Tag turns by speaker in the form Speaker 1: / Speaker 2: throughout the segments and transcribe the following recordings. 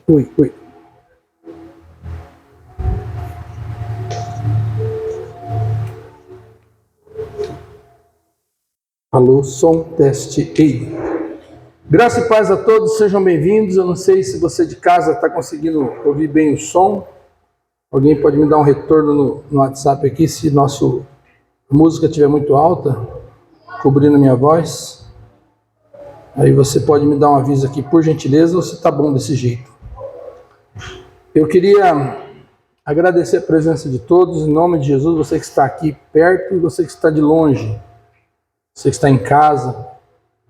Speaker 1: Oi. Alô, som, teste, ei. Graça e paz a todos, sejam bem-vindos. Eu não sei se você de casa está conseguindo ouvir bem o som. Alguém pode me dar um retorno no WhatsApp aqui, se a música estiver muito alta, cobrindo minha voz. Aí você pode me dar um aviso aqui, por gentileza, ou se está bom desse jeito. Eu queria agradecer a presença de todos, em nome de Jesus, você que está aqui perto e você que está de longe, você que está em casa.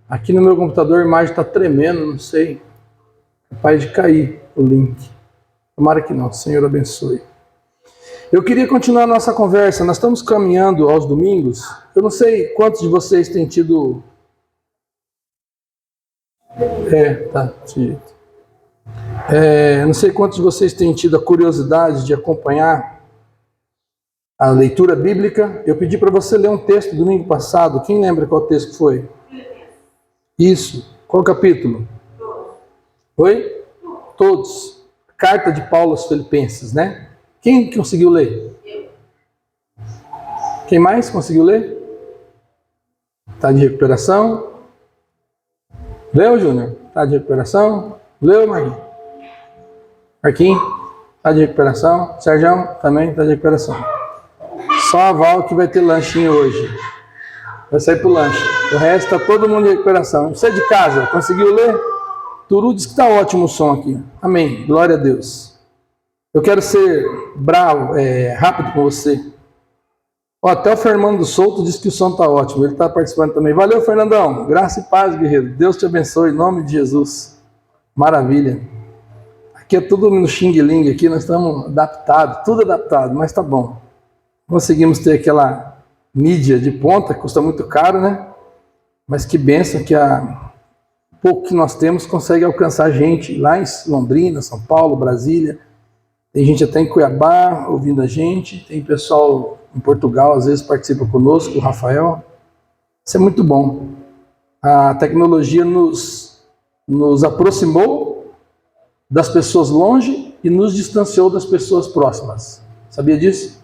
Speaker 1: Aqui no meu computador a imagem está tremendo, não sei, capaz de cair o link. Tomara que não, Senhor abençoe. Eu queria continuar a nossa conversa, nós estamos caminhando aos domingos. Eu não sei quantos de vocês têm tido... não sei quantos de vocês têm tido a curiosidade de acompanhar a leitura bíblica. Eu pedi para você ler um texto domingo passado. Quem lembra qual texto foi? Isso. Qual capítulo? Oi? Todos. Carta de Paulo aos Filipenses, né? Quem conseguiu ler? Quem mais conseguiu ler? Está de recuperação? Leu, Júnior? Está de recuperação? Leu, Marquinhos? Marquinhos? Está de recuperação? Sérgio também está de recuperação. Só a Val que vai ter lanchinho hoje. Vai sair pro lanche. O resto está todo mundo de recuperação. Você de casa, conseguiu ler? Turu diz que está ótimo o som aqui. Amém. Glória a Deus. Eu quero ser rápido com você. Até o Fernando Souto disse que o som está ótimo. Ele está participando também. Valeu, Fernandão. Graça e paz, guerreiro. Deus te abençoe. Em nome de Jesus. Maravilha. Aqui é tudo no xing-ling. Aqui nós estamos adaptados. Tudo adaptado, mas tá bom. Conseguimos ter aquela mídia de ponta, que custa muito caro, né? Mas que bênção que o pouco que nós temos consegue alcançar gente lá em Londrina, São Paulo, Brasília. Tem gente até em Cuiabá ouvindo a gente. Tem pessoal em Portugal, às vezes participa conosco, o Rafael. Isso é muito bom. A tecnologia nos aproximou das pessoas longe e nos distanciou das pessoas próximas. Sabia disso?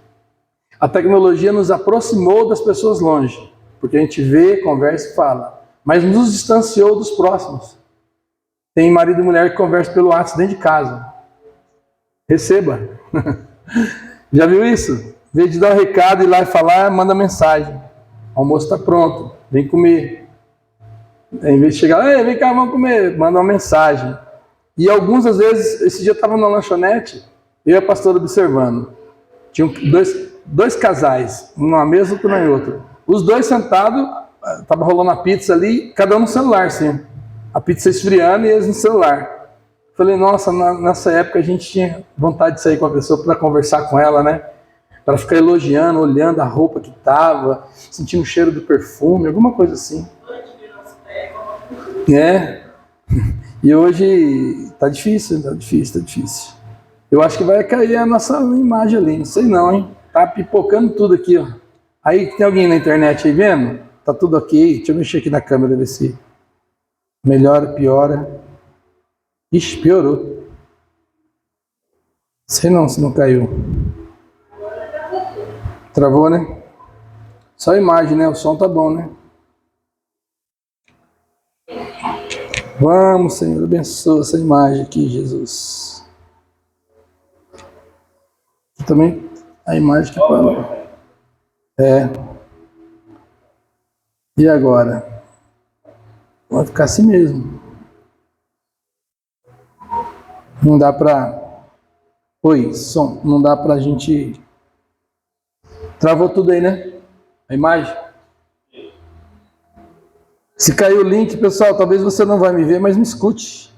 Speaker 1: A tecnologia nos aproximou das pessoas longe, porque a gente vê, conversa e fala, mas nos distanciou dos próximos. Tem marido e mulher que conversam pelo WhatsApp dentro de casa. Receba. Já viu isso? Em vez de dar um recado e ir lá e falar, manda mensagem. O almoço está pronto, vem comer. Em vez de chegar, vem cá, vamos comer, manda uma mensagem. E alguns, às vezes, esse dia eu estava na lanchonete, eu e a pastora observando. Tinham dois casais, um na mesa, outro na outra. Os dois sentados, estava rolando a pizza ali, cada um no celular, sim. A pizza esfriando e eles no celular. Falei, nossa, nessa época a gente tinha vontade de sair com a pessoa para conversar com ela, né? Para ficar elogiando, olhando a roupa que estava, sentindo o cheiro do perfume, alguma coisa assim. E hoje tá difícil. Eu acho que vai cair a nossa imagem ali, não sei não, hein? Tá pipocando tudo aqui, ó. Aí tem alguém na internet aí vendo? Tá tudo ok. Deixa eu mexer aqui na câmera, ver se melhora, piora. Ixi, piorou. Sei não se não caiu. Travou, né? Só a imagem, né? O som tá bom, né? Vamos, Senhor, abençoa essa imagem aqui, Jesus. E também a imagem que parou. E agora? Vai ficar assim mesmo. Não dá pra... Oi, som. Não dá pra gente... Travou tudo aí, né? A imagem. Se caiu o link, pessoal, talvez você não vai me ver, mas me escute.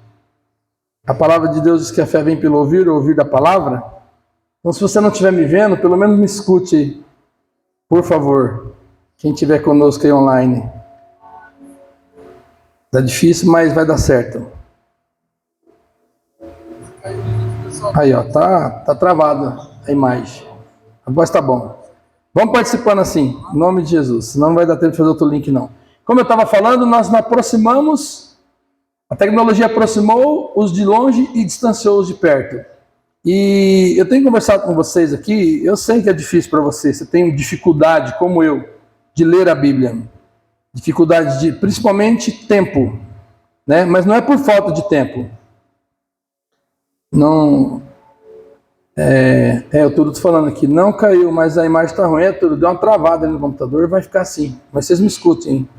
Speaker 1: A palavra de Deus diz que a fé vem pelo ouvir, ou ouvir da palavra. Então, se você não estiver me vendo, pelo menos me escute aí. Por favor. Quem estiver conosco aí online. Tá difícil, mas vai dar certo. Aí, ó, tá travada a imagem. A voz tá bom. Vamos participando assim, em nome de Jesus. Senão não vai dar tempo de fazer outro link, não. Como eu estava falando, nós nos aproximamos A tecnologia aproximou os de longe e distanciou os de perto. E eu tenho conversado com vocês aqui, eu sei que é difícil para vocês, você tem dificuldade, como eu, de ler a Bíblia. Dificuldade de, principalmente, tempo. Né? Mas não é por falta de tempo. Não... eu estou falando aqui, não caiu, mas a imagem está ruim, tudo deu uma travada ali no computador, vai ficar assim. Mas vocês me escutem, hein?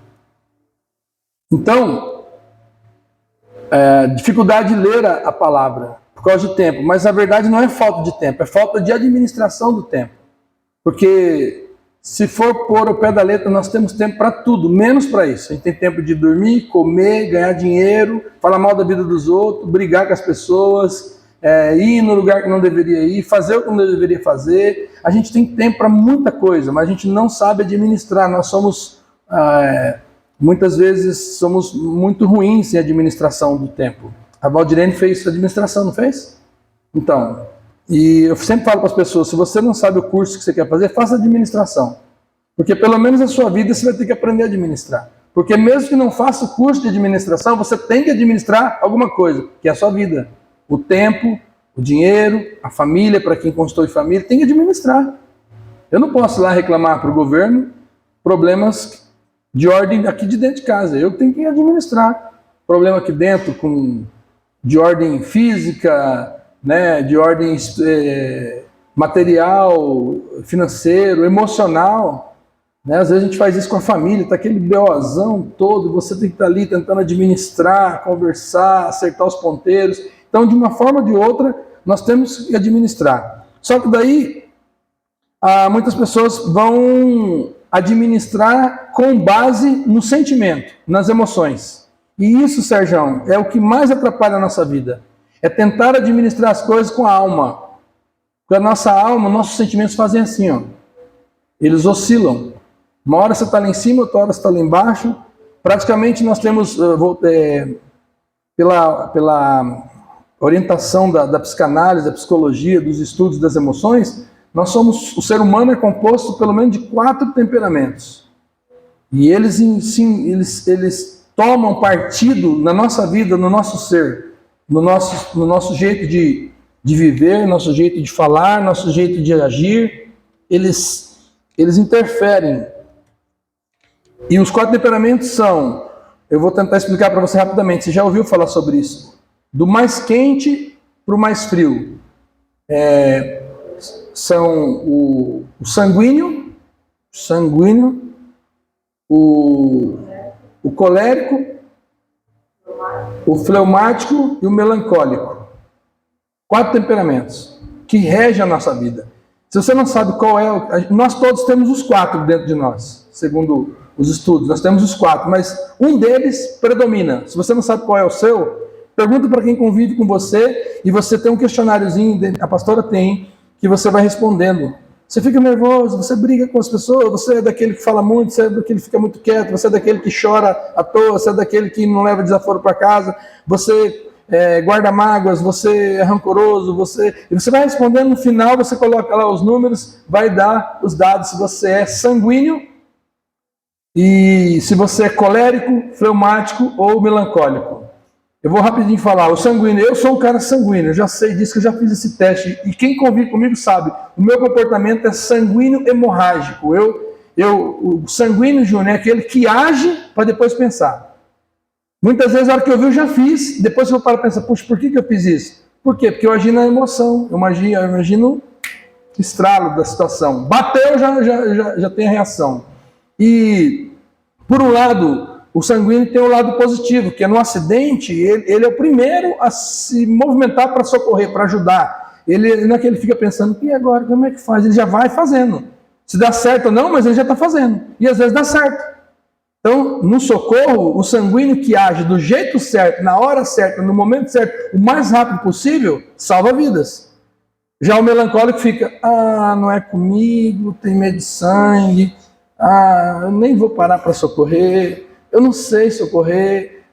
Speaker 1: Então, dificuldade de ler a palavra por causa de tempo, mas na verdade não é falta de tempo, é falta de administração do tempo. Porque se for pôr o pé da letra, nós temos tempo para tudo, menos para isso. A gente tem tempo de dormir, comer, ganhar dinheiro, falar mal da vida dos outros, brigar com as pessoas, ir no lugar que não deveria ir, fazer o que não deveria fazer. A gente tem tempo para muita coisa, mas a gente não sabe administrar. Nós somos, muitas vezes, somos muito ruins em administração do tempo. A Valdirene fez administração, não fez? Então, e eu sempre falo para as pessoas, se você não sabe o curso que você quer fazer, faça administração. Porque pelo menos na sua vida você vai ter que aprender a administrar. Porque mesmo que não faça o curso de administração, você tem que administrar alguma coisa, que é a sua vida. O tempo, o dinheiro, a família, para quem constrói família, tem que administrar. Eu não posso ir lá reclamar para o governo problemas de ordem aqui de dentro de casa. Eu tenho que administrar. Problema aqui dentro de ordem física, né, de ordem material, financeiro, emocional. Né? Às vezes a gente faz isso com a família, tá aquele BOzão todo, você tem que estar ali tentando administrar, conversar, acertar os ponteiros. Então, de uma forma ou de outra, nós temos que administrar. Só que daí, muitas pessoas vão administrar com base no sentimento, nas emoções. E isso, Sérgio, é o que mais atrapalha a nossa vida. É tentar administrar as coisas com a alma. Porque a nossa alma, nossos sentimentos fazem assim, ó. Eles oscilam. Uma hora você está lá em cima, outra hora você está lá embaixo. Praticamente nós temos, pela orientação da psicanálise, da psicologia, dos estudos das emoções, o ser humano é composto pelo menos de 4 temperamentos. E eles tomam partido na nossa vida, no nosso ser, no nosso jeito de viver, nosso jeito de falar, nosso jeito de agir. Eles interferem. E os 4 temperamentos são, eu vou tentar explicar para você rapidamente, você já ouviu falar sobre isso? Do mais quente para o mais frio. São o sanguíneo, o colérico, o fleumático e o melancólico. 4 temperamentos que regem a nossa vida. Se você não sabe qual é, nós todos temos os 4 dentro de nós, segundo os estudos, nós temos os 4, mas um deles predomina. Se você não sabe qual é o seu, pergunta para quem convive com você e você tem um questionáriozinho, a pastora tem, que você vai respondendo. Você fica nervoso, você briga com as pessoas, você é daquele que fala muito, você é daquele que fica muito quieto, você é daquele que chora à toa, você é daquele que não leva desaforo para casa, você guarda mágoas, você é rancoroso, e você vai respondendo, no final você coloca lá os números, vai dar os dados se você é sanguíneo e se você é colérico, fleumático ou melancólico. Eu vou rapidinho falar, o sanguíneo, eu sou um cara sanguíneo, eu já sei disso, que eu já fiz esse teste, e quem convive comigo sabe, o meu comportamento é sanguíneo hemorrágico. O sanguíneo, Júnior, é aquele que age para depois pensar. Muitas vezes, na hora que eu vi, eu já fiz, depois eu paro e penso, puxa, por que eu fiz isso? Por quê? Porque eu agi na emoção, eu imagino o estralo da situação. Bateu, já tem a reação. E, por um lado, o sanguíneo tem um lado positivo, que é no acidente, ele é o primeiro a se movimentar para socorrer, para ajudar. Ele não é que ele fica pensando, e agora, como é que faz? Ele já vai fazendo. Se dá certo ou não, mas ele já está fazendo. E às vezes dá certo. Então, no socorro, o sanguíneo que age do jeito certo, na hora certa, no momento certo, o mais rápido possível, salva vidas. Já o melancólico fica, não é comigo, tem medo de sangue, eu nem vou parar para socorrer, eu não sei socorrer,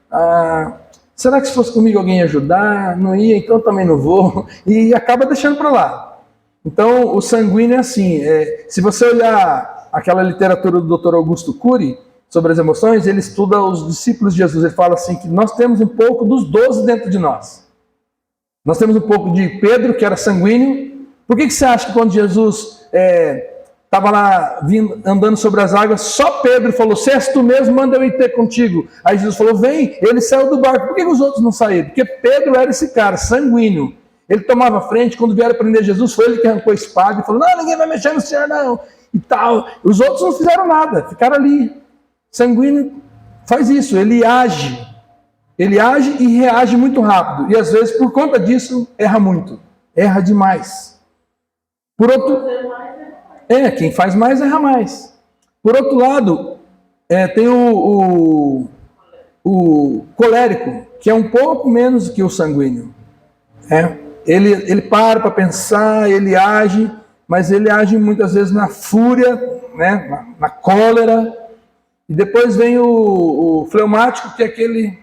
Speaker 1: será que se fosse comigo alguém ia ajudar? Não ia, então também não vou, e acaba deixando para lá. Então, o sanguíneo é assim, se você olhar aquela literatura do Dr. Augusto Cury, sobre as emoções, ele estuda os discípulos de Jesus. Ele fala assim, que nós temos um pouco dos 12 dentro de nós. Nós temos um pouco de Pedro, que era sanguíneo. Por que você acha que quando Jesus estava lá andando sobre as águas, só Pedro falou, se és tu mesmo, manda eu ir ter contigo. Aí Jesus falou, vem, ele saiu do barco. Por que os outros não saíram? Porque Pedro era esse cara, sanguíneo. Ele tomava frente, quando vieram prender Jesus, foi ele que arrancou a espada e falou, não, ninguém vai mexer no Senhor não, e tal. Os outros não fizeram nada, ficaram ali. Sanguíneo faz isso, ele age e reage muito rápido. E às vezes, por conta disso, erra muito, erra demais. Por outro... quem faz mais, erra mais. Por outro lado, tem o colérico, que é um pouco menos que o sanguíneo. Ele para pensar, ele age, mas ele age muitas vezes na fúria, né, na cólera. E depois vem o fleumático, que é aquele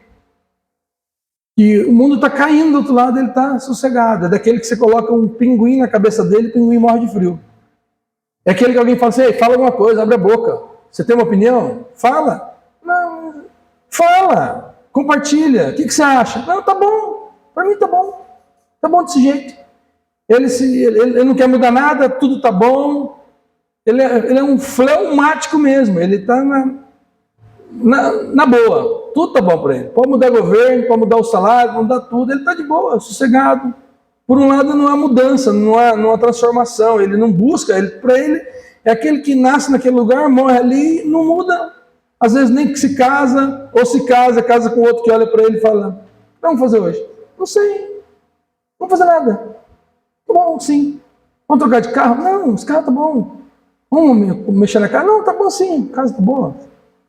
Speaker 1: que o mundo está caindo do outro lado, ele está sossegado. É daquele que você coloca um pinguim na cabeça dele, o pinguim morre de frio. É aquele que alguém fala assim, ei, fala alguma coisa, abre a boca. Você tem uma opinião? Fala. Não, fala. Compartilha. O que você acha? Não, tá bom. Para mim tá bom. Tá bom desse jeito. Ele não quer mudar nada, tudo tá bom. Ele é um fleumático mesmo. Ele está na boa. Tudo tá bom para ele. Pode mudar governo, pode mudar o salário, mudar tudo. Ele está de boa, sossegado. Por um lado, não há mudança, não há transformação. Ele não busca. Para ele, é aquele que nasce naquele lugar, morre ali, não muda. Às vezes nem que se casa, ou se casa com outro que olha para ele e fala, o que vamos fazer hoje? Não sei. Não vamos fazer nada. Tá bom, sim. Vamos trocar de carro? Não, esse carro tá bom. Vamos mexer na casa? Não, tá bom sim, a casa tá boa.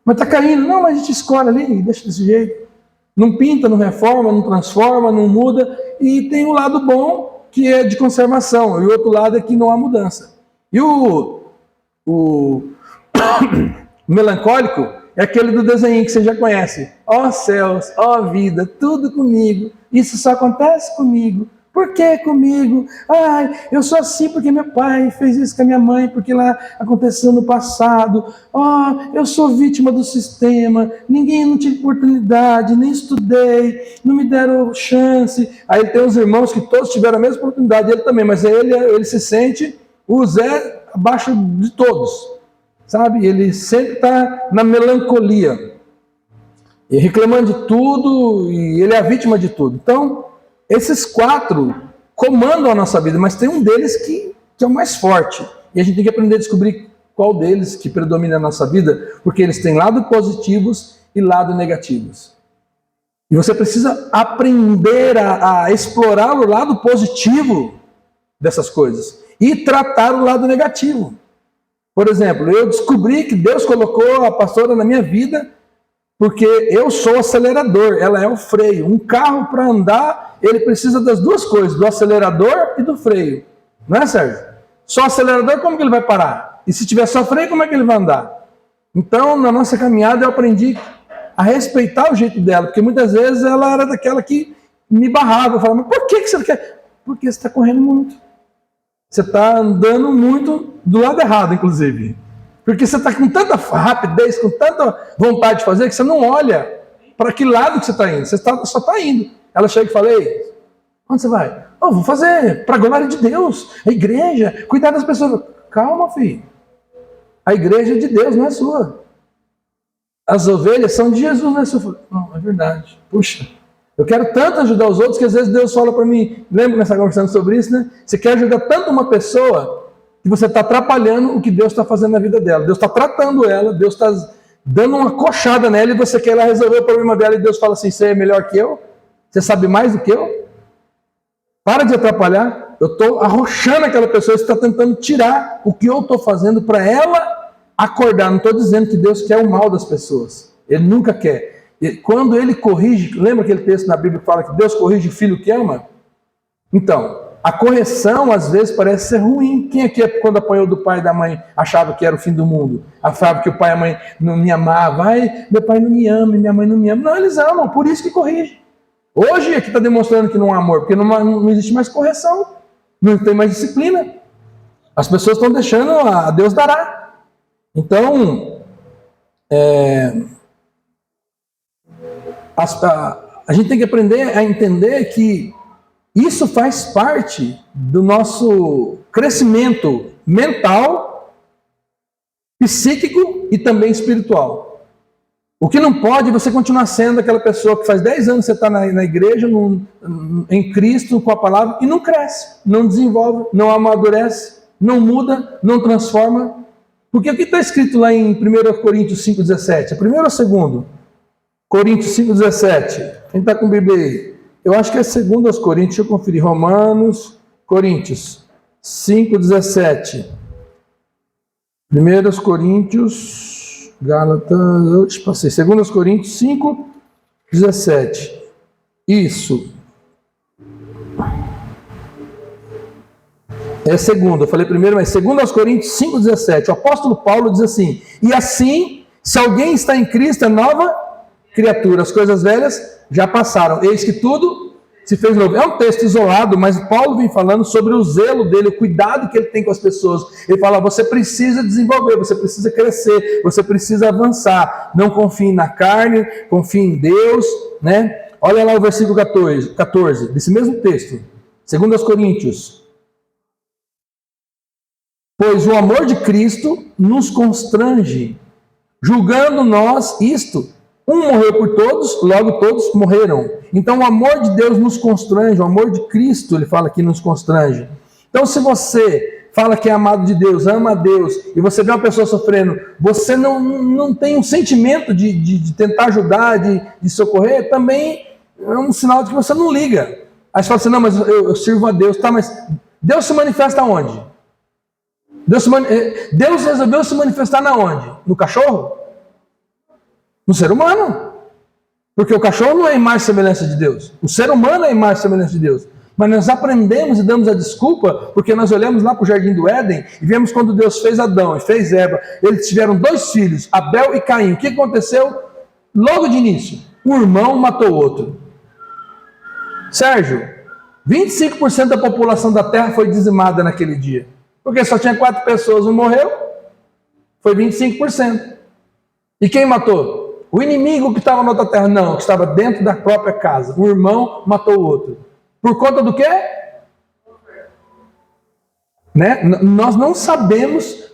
Speaker 1: Mas tá caindo? Não, mas a gente escolhe ali e deixa desse jeito. Não pinta, não reforma, não transforma, não muda. E tem o lado bom, que é de conservação. E o outro lado é que não há mudança. E o melancólico é aquele do desenho que você já conhece. Ó céus, ó vida, tudo comigo. Isso só acontece comigo. Por que comigo? Ai, eu sou assim porque meu pai fez isso com a minha mãe, porque lá aconteceu no passado. Eu sou vítima do sistema, não tive oportunidade, nem estudei, não me deram chance. Aí tem os irmãos que todos tiveram a mesma oportunidade, ele também, mas ele se sente o Zé abaixo de todos, sabe? Ele sempre está na melancolia, e reclamando de tudo, e ele é a vítima de tudo. Então, esses 4 comandam a nossa vida, mas tem um deles que é o mais forte. E a gente tem que aprender a descobrir qual deles que predomina na nossa vida, porque eles têm lado positivos e lado negativos. E você precisa aprender a explorar o lado positivo dessas coisas e tratar o lado negativo. Por exemplo, eu descobri que Deus colocou a pastora na minha vida porque eu sou o acelerador, ela é o freio. Um carro, para andar, ele precisa das duas coisas, do acelerador e do freio. Não é, Sérgio? Só acelerador, como que ele vai parar? E se tiver só freio, como é que ele vai andar? Então, na nossa caminhada, eu aprendi a respeitar o jeito dela, porque muitas vezes ela era daquela que me barrava. Eu falava, mas por que você não quer? Porque você está correndo muito. Você está andando muito do lado errado, inclusive. Porque você está com tanta rapidez, com tanta vontade de fazer, que você não olha para que lado que você está indo. Você só está indo. Ela chega e fala, ei, onde você vai? Vou fazer para a glória de Deus, a igreja, cuidar das pessoas. Calma, filho. A igreja é de Deus, não é sua. As ovelhas são de Jesus, não é sua. Não, é verdade. Puxa, eu quero tanto ajudar os outros que às vezes Deus fala para mim, lembra que nós estávamos conversando sobre isso, né? Você quer ajudar tanto uma pessoa que você está atrapalhando o que Deus está fazendo na vida dela. Deus está tratando ela, Deus está dando uma coxada nela e você quer ir lá resolver o problema dela e Deus fala assim, você é melhor que eu? Você sabe mais do que eu? Para de atrapalhar. Eu estou arrochando aquela pessoa, você está tentando tirar o que eu estou fazendo para ela acordar. Não estou dizendo que Deus quer o mal das pessoas. Ele nunca quer. E quando ele corrige, lembra aquele texto na Bíblia que fala que Deus corrige o filho que ama? Então, a correção, às vezes, parece ser ruim. Quem aqui, quando apanhou do pai e da mãe, achava que era o fim do mundo? Achava que o pai e a mãe não me amavam. Ai, meu pai não me ama, minha mãe não me ama. Não, eles amam, por isso que corrige. Hoje é que está demonstrando que não há amor, porque não existe mais correção. Não tem mais disciplina. As pessoas estão deixando a Deus dará. Então, A gente tem que aprender a entender que isso faz parte do nosso crescimento mental, psíquico e também espiritual. O que não pode é você continuar sendo aquela pessoa que faz 10 anos que você está na igreja, em Cristo, com a palavra, e não cresce, não desenvolve, não amadurece, não muda, não transforma. Porque o que está escrito lá em 1 Coríntios 5,17? É primeiro ou segundo? Coríntios 5,17. Quem está com o Bíblia aí? Eu acho que é 2 Coríntios, deixa eu conferir. Coríntios 5,17. 1 Coríntios, Gálatas, passei. 2 Coríntios 5,17. Isso. É segundo, eu falei primeiro, mas 2 Coríntios 5,17. O apóstolo Paulo diz assim: e assim, se alguém está em Cristo, é nova criatura, as coisas velhas já passaram, eis que tudo se fez novo. É um texto isolado, mas Paulo vem falando sobre o zelo dele, o cuidado que ele tem com as pessoas. Ele fala: você precisa desenvolver, você precisa crescer, você precisa avançar. Não confie na carne, confie em Deus, né? Olha lá o versículo 14 desse mesmo texto, 2 Coríntios. Pois o amor de Cristo nos constrange, julgando nós isto: um morreu por todos, logo todos morreram. Então o amor de Deus nos constrange, o amor de Cristo, ele fala que nos constrange. Então se você fala que é amado de Deus, ama a Deus, e você vê uma pessoa sofrendo, você não tem um sentimento de tentar ajudar, de socorrer, também é um sinal de que você não liga. Aí você fala assim: não, mas eu sirvo a Deus, tá, mas Deus se manifesta onde? Deus resolveu se manifestar na onde? No cachorro? No ser humano. Porque o cachorro não é imagem e semelhança de Deus. O ser humano é imagem e semelhança de Deus. Mas nós aprendemos e damos a desculpa porque nós olhamos lá para o Jardim do Éden e vemos quando Deus fez Adão e fez Eva. Eles tiveram 2 filhos, Abel e Caim. O que aconteceu? Logo de início, um irmão matou o outro. Sérgio, 25% da população da terra foi dizimada naquele dia. Porque só tinha 4 pessoas, um morreu, foi 25%. E quem matou? O inimigo que estava na outra terra? Não, que estava dentro da própria casa. Um irmão matou o outro. Por conta do quê? Né? Nós não sabemos,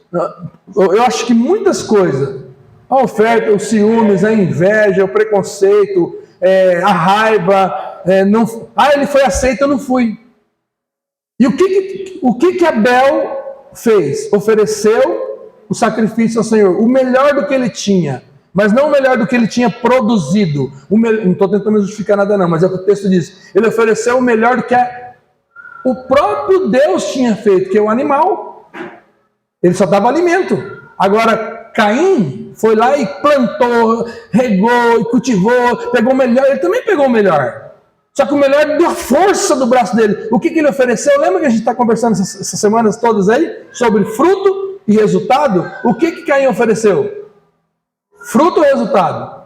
Speaker 1: eu acho que muitas coisas, a oferta, os ciúmes, a inveja, o preconceito, a raiva, ele foi aceito, eu não fui. E o que Abel fez? Ofereceu o sacrifício ao Senhor, o melhor do que ele tinha, mas não o melhor do que ele tinha produzido. Não estou tentando justificar nada não, mas é o que o texto diz. Ele ofereceu o melhor do que o próprio Deus tinha feito, que é o animal. Ele só dava alimento. Agora, Caim foi lá e plantou, regou e cultivou, pegou o melhor, ele também pegou o melhor. Só que o melhor deu a força do braço dele. O que ele ofereceu? Lembra que a gente está conversando essas semanas todas aí? Sobre fruto e resultado? O que Caim ofereceu? Fruto ou resultado?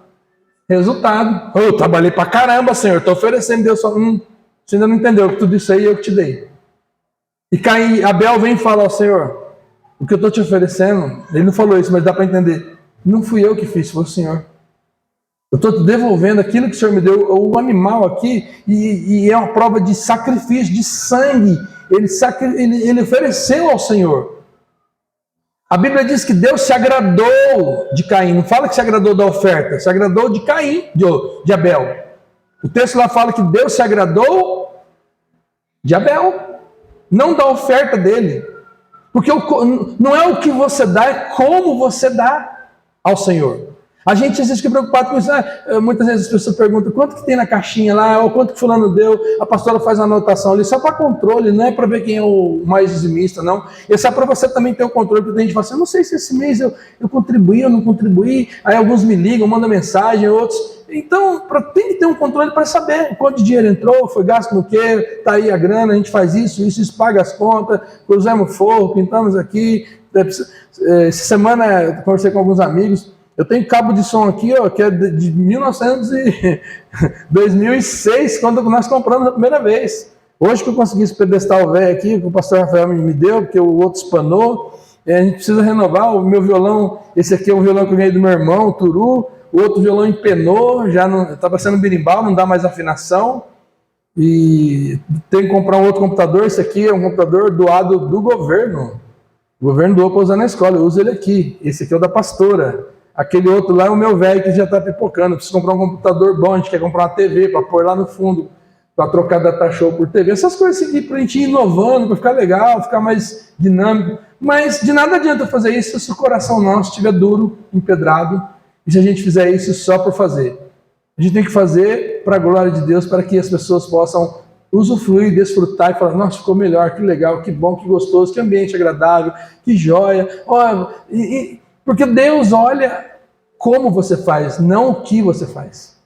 Speaker 1: Resultado. Eu trabalhei pra caramba, Senhor. Estou oferecendo, Deus só... Você ainda não entendeu que tudo isso aí eu que te dei. E Abel vem e fala ao Senhor: o que eu estou te oferecendo, ele não falou isso, mas dá para entender. Não fui eu que fiz, foi o Senhor. Eu estou te devolvendo aquilo que o Senhor me deu, o animal aqui, e é uma prova de sacrifício, de sangue. Ele ofereceu ao Senhor. A Bíblia diz que Deus se agradou de Caim. Não fala que se agradou da oferta, se agradou de Caim, de Abel. O texto lá fala que Deus se agradou de Abel, não da oferta dele. Porque não é o que você dá, é como você dá ao Senhor. A gente às vezes fica preocupado com isso. Muitas vezes as pessoas perguntam quanto que tem na caixinha lá, ou quanto que fulano deu. A pastora faz uma anotação ali, só para controle, não é para ver quem é o mais dizimista, não. É só para você também ter o controle, porque a gente fala assim: eu não sei se esse mês eu contribuí ou não contribuí. Aí alguns me ligam, mandam mensagem, outros... Então, tem que ter um controle para saber quanto de dinheiro entrou, foi gasto no quê, está aí a grana, a gente faz isso paga as contas, cruzamos forro, pintamos aqui. Essa semana eu conversei com alguns amigos. Eu tenho cabo de som aqui, ó, que é de 2006, quando nós compramos a primeira vez. Hoje que eu consegui esse pedestal velho aqui, que o pastor Rafael me deu, porque o outro espanou. a gente precisa renovar o meu violão. Esse aqui é o violão que eu ganhei do meu irmão, o Turu. O outro violão empenou, já não estava sendo berimbau, não dá mais afinação. E tem que comprar um outro computador. Esse aqui é um computador doado do governo. O governo doou para usar na escola, eu uso ele aqui. Esse aqui é o da pastora. Aquele outro lá é o meu velho que já está pipocando. Preciso comprar um computador bom, a gente quer comprar uma TV para pôr lá no fundo, para trocar data show por TV. Essas coisas aqui para a gente ir inovando, para ficar legal, ficar mais dinâmico. Mas de nada adianta fazer isso se o coração nosso estiver duro, empedrado, e se a gente fizer isso só por fazer. A gente tem que fazer para a glória de Deus, para que as pessoas possam usufruir, desfrutar e falar, nossa, ficou melhor, que legal, que bom, que gostoso, que ambiente agradável, que joia. Porque Deus olha como você faz, não o que você faz.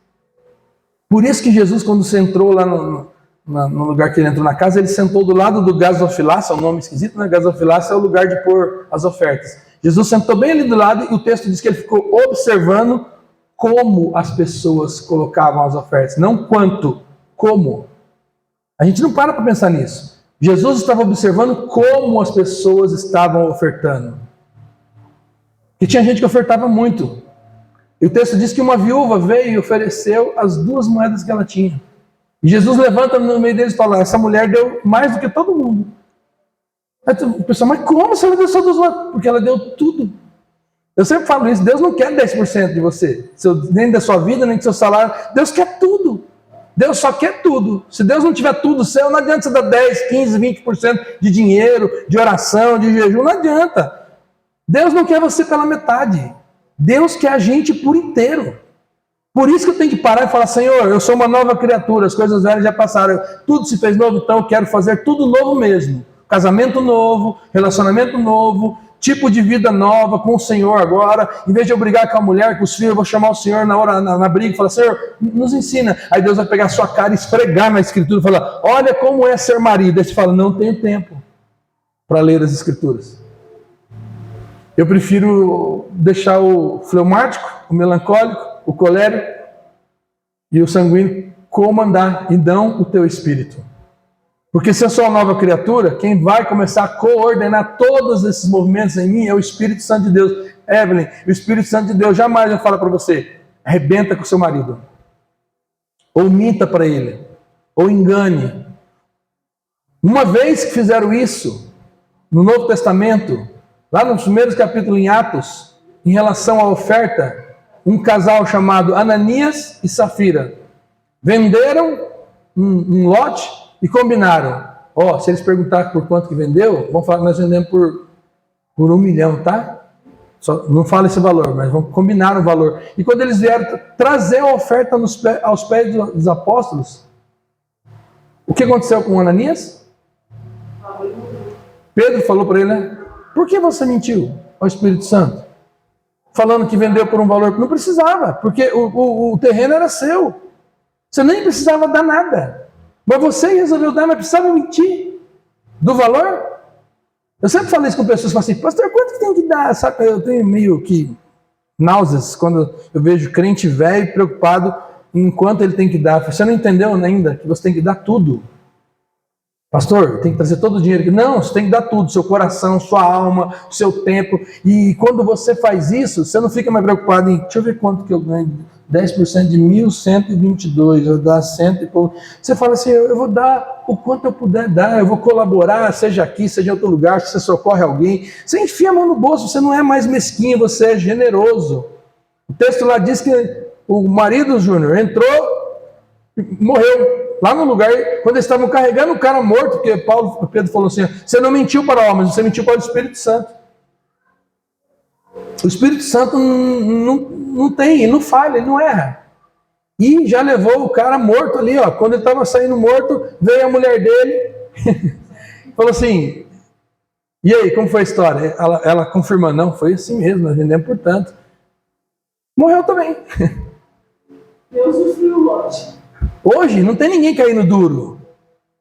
Speaker 1: Por isso que Jesus, quando você entrou lá no lugar que ele entrou na casa, ele sentou do lado do gasofilácio, é um nome esquisito, né? Gasofilácio é o lugar de pôr as ofertas. Jesus sentou bem ali do lado e o texto diz que ele ficou observando como as pessoas colocavam as ofertas, não quanto, como. A gente não para pensar nisso. Jesus estava observando como as pessoas estavam ofertando. E tinha gente que ofertava muito. E o texto diz que uma viúva veio e ofereceu as 2 moedas que ela tinha. E Jesus levanta no meio deles e fala, essa mulher deu mais do que todo mundo. Aí o pessoal, mas como se ela deu só 2 moedas? Porque ela deu tudo. Eu sempre falo isso, Deus não quer 10% de você, nem da sua vida, nem do seu salário. Deus quer tudo. Deus só quer tudo. Se Deus não tiver tudo seu, não adianta você dar 10, 15, 20% de dinheiro, de oração, de jejum, não adianta. Deus não quer você pela metade. Deus quer a gente por inteiro. Por isso que eu tenho que parar e falar, Senhor, eu sou uma nova criatura, as coisas velhas já passaram, tudo se fez novo, então eu quero fazer tudo novo mesmo. Casamento novo, relacionamento novo, tipo de vida nova com o Senhor agora. Em vez de eu brigar com a mulher, com os filhos, eu vou chamar o Senhor na hora, na briga e falar, Senhor, nos ensina. Aí Deus vai pegar a sua cara e esfregar na Escritura e falar, olha como é ser marido. Aí você fala, não tenho tempo para ler as Escrituras. Eu prefiro deixar o fleumático, o melancólico, o colérico e o sanguíneo comandar e não o teu espírito. Porque se eu sou uma nova criatura, quem vai começar a coordenar todos esses movimentos em mim é o Espírito Santo de Deus. Evelyn, o Espírito Santo de Deus jamais vai falar para você, arrebenta com o seu marido. Ou minta para ele. Ou engane. Uma vez que fizeram isso, no Novo Testamento, lá nos primeiros capítulos em Atos, em relação à oferta, um casal chamado Ananias e Safira venderam um lote e combinaram. Se eles perguntarem por quanto que vendeu, vão falar que nós vendemos por 1 milhão, tá? Só, não fala esse valor, mas vamos combinar o valor. E quando eles vieram trazer a oferta aos pés dos apóstolos, o que aconteceu com Ananias? Pedro falou para ele, né? Por que você mentiu ao Espírito Santo? Falando que vendeu por um valor que não precisava, porque o terreno era seu. Você nem precisava dar nada. Mas você resolveu dar, mas precisava mentir do valor? Eu sempre falo isso com pessoas que falam assim, pastor, quanto que tem que dar? Sabe, eu tenho meio que náuseas quando eu vejo crente velho preocupado em quanto ele tem que dar. Você não entendeu ainda que você tem que dar tudo. Pastor, tem que trazer todo o dinheiro aqui. Não, você tem que dar tudo, seu coração, sua alma, seu tempo. E quando você faz isso, você não fica mais preocupado em, deixa eu ver quanto que eu ganho, 10% de 1.122, eu vou dar 100 e pouco. Você fala assim, eu vou dar o quanto eu puder dar, eu vou colaborar, seja aqui, seja em outro lugar, se você socorre alguém. Você enfia a mão no bolso, você não é mais mesquinho, você é generoso. O texto lá diz que o marido, Júnior, entrou e morreu. Lá no lugar, quando eles estavam carregando o cara morto, porque Pedro falou assim, você não mentiu para homens, você mentiu para o Espírito Santo. O Espírito Santo não tem, ele não falha, ele não erra. E já levou o cara morto ali, ó. Quando ele estava saindo morto, veio a mulher dele, falou assim, e aí, como foi a história? Ela confirmou, não, foi assim mesmo, nós vendemos por tanto. Morreu também.
Speaker 2: Deus usufruiu o lote.
Speaker 1: Hoje não tem ninguém caindo duro.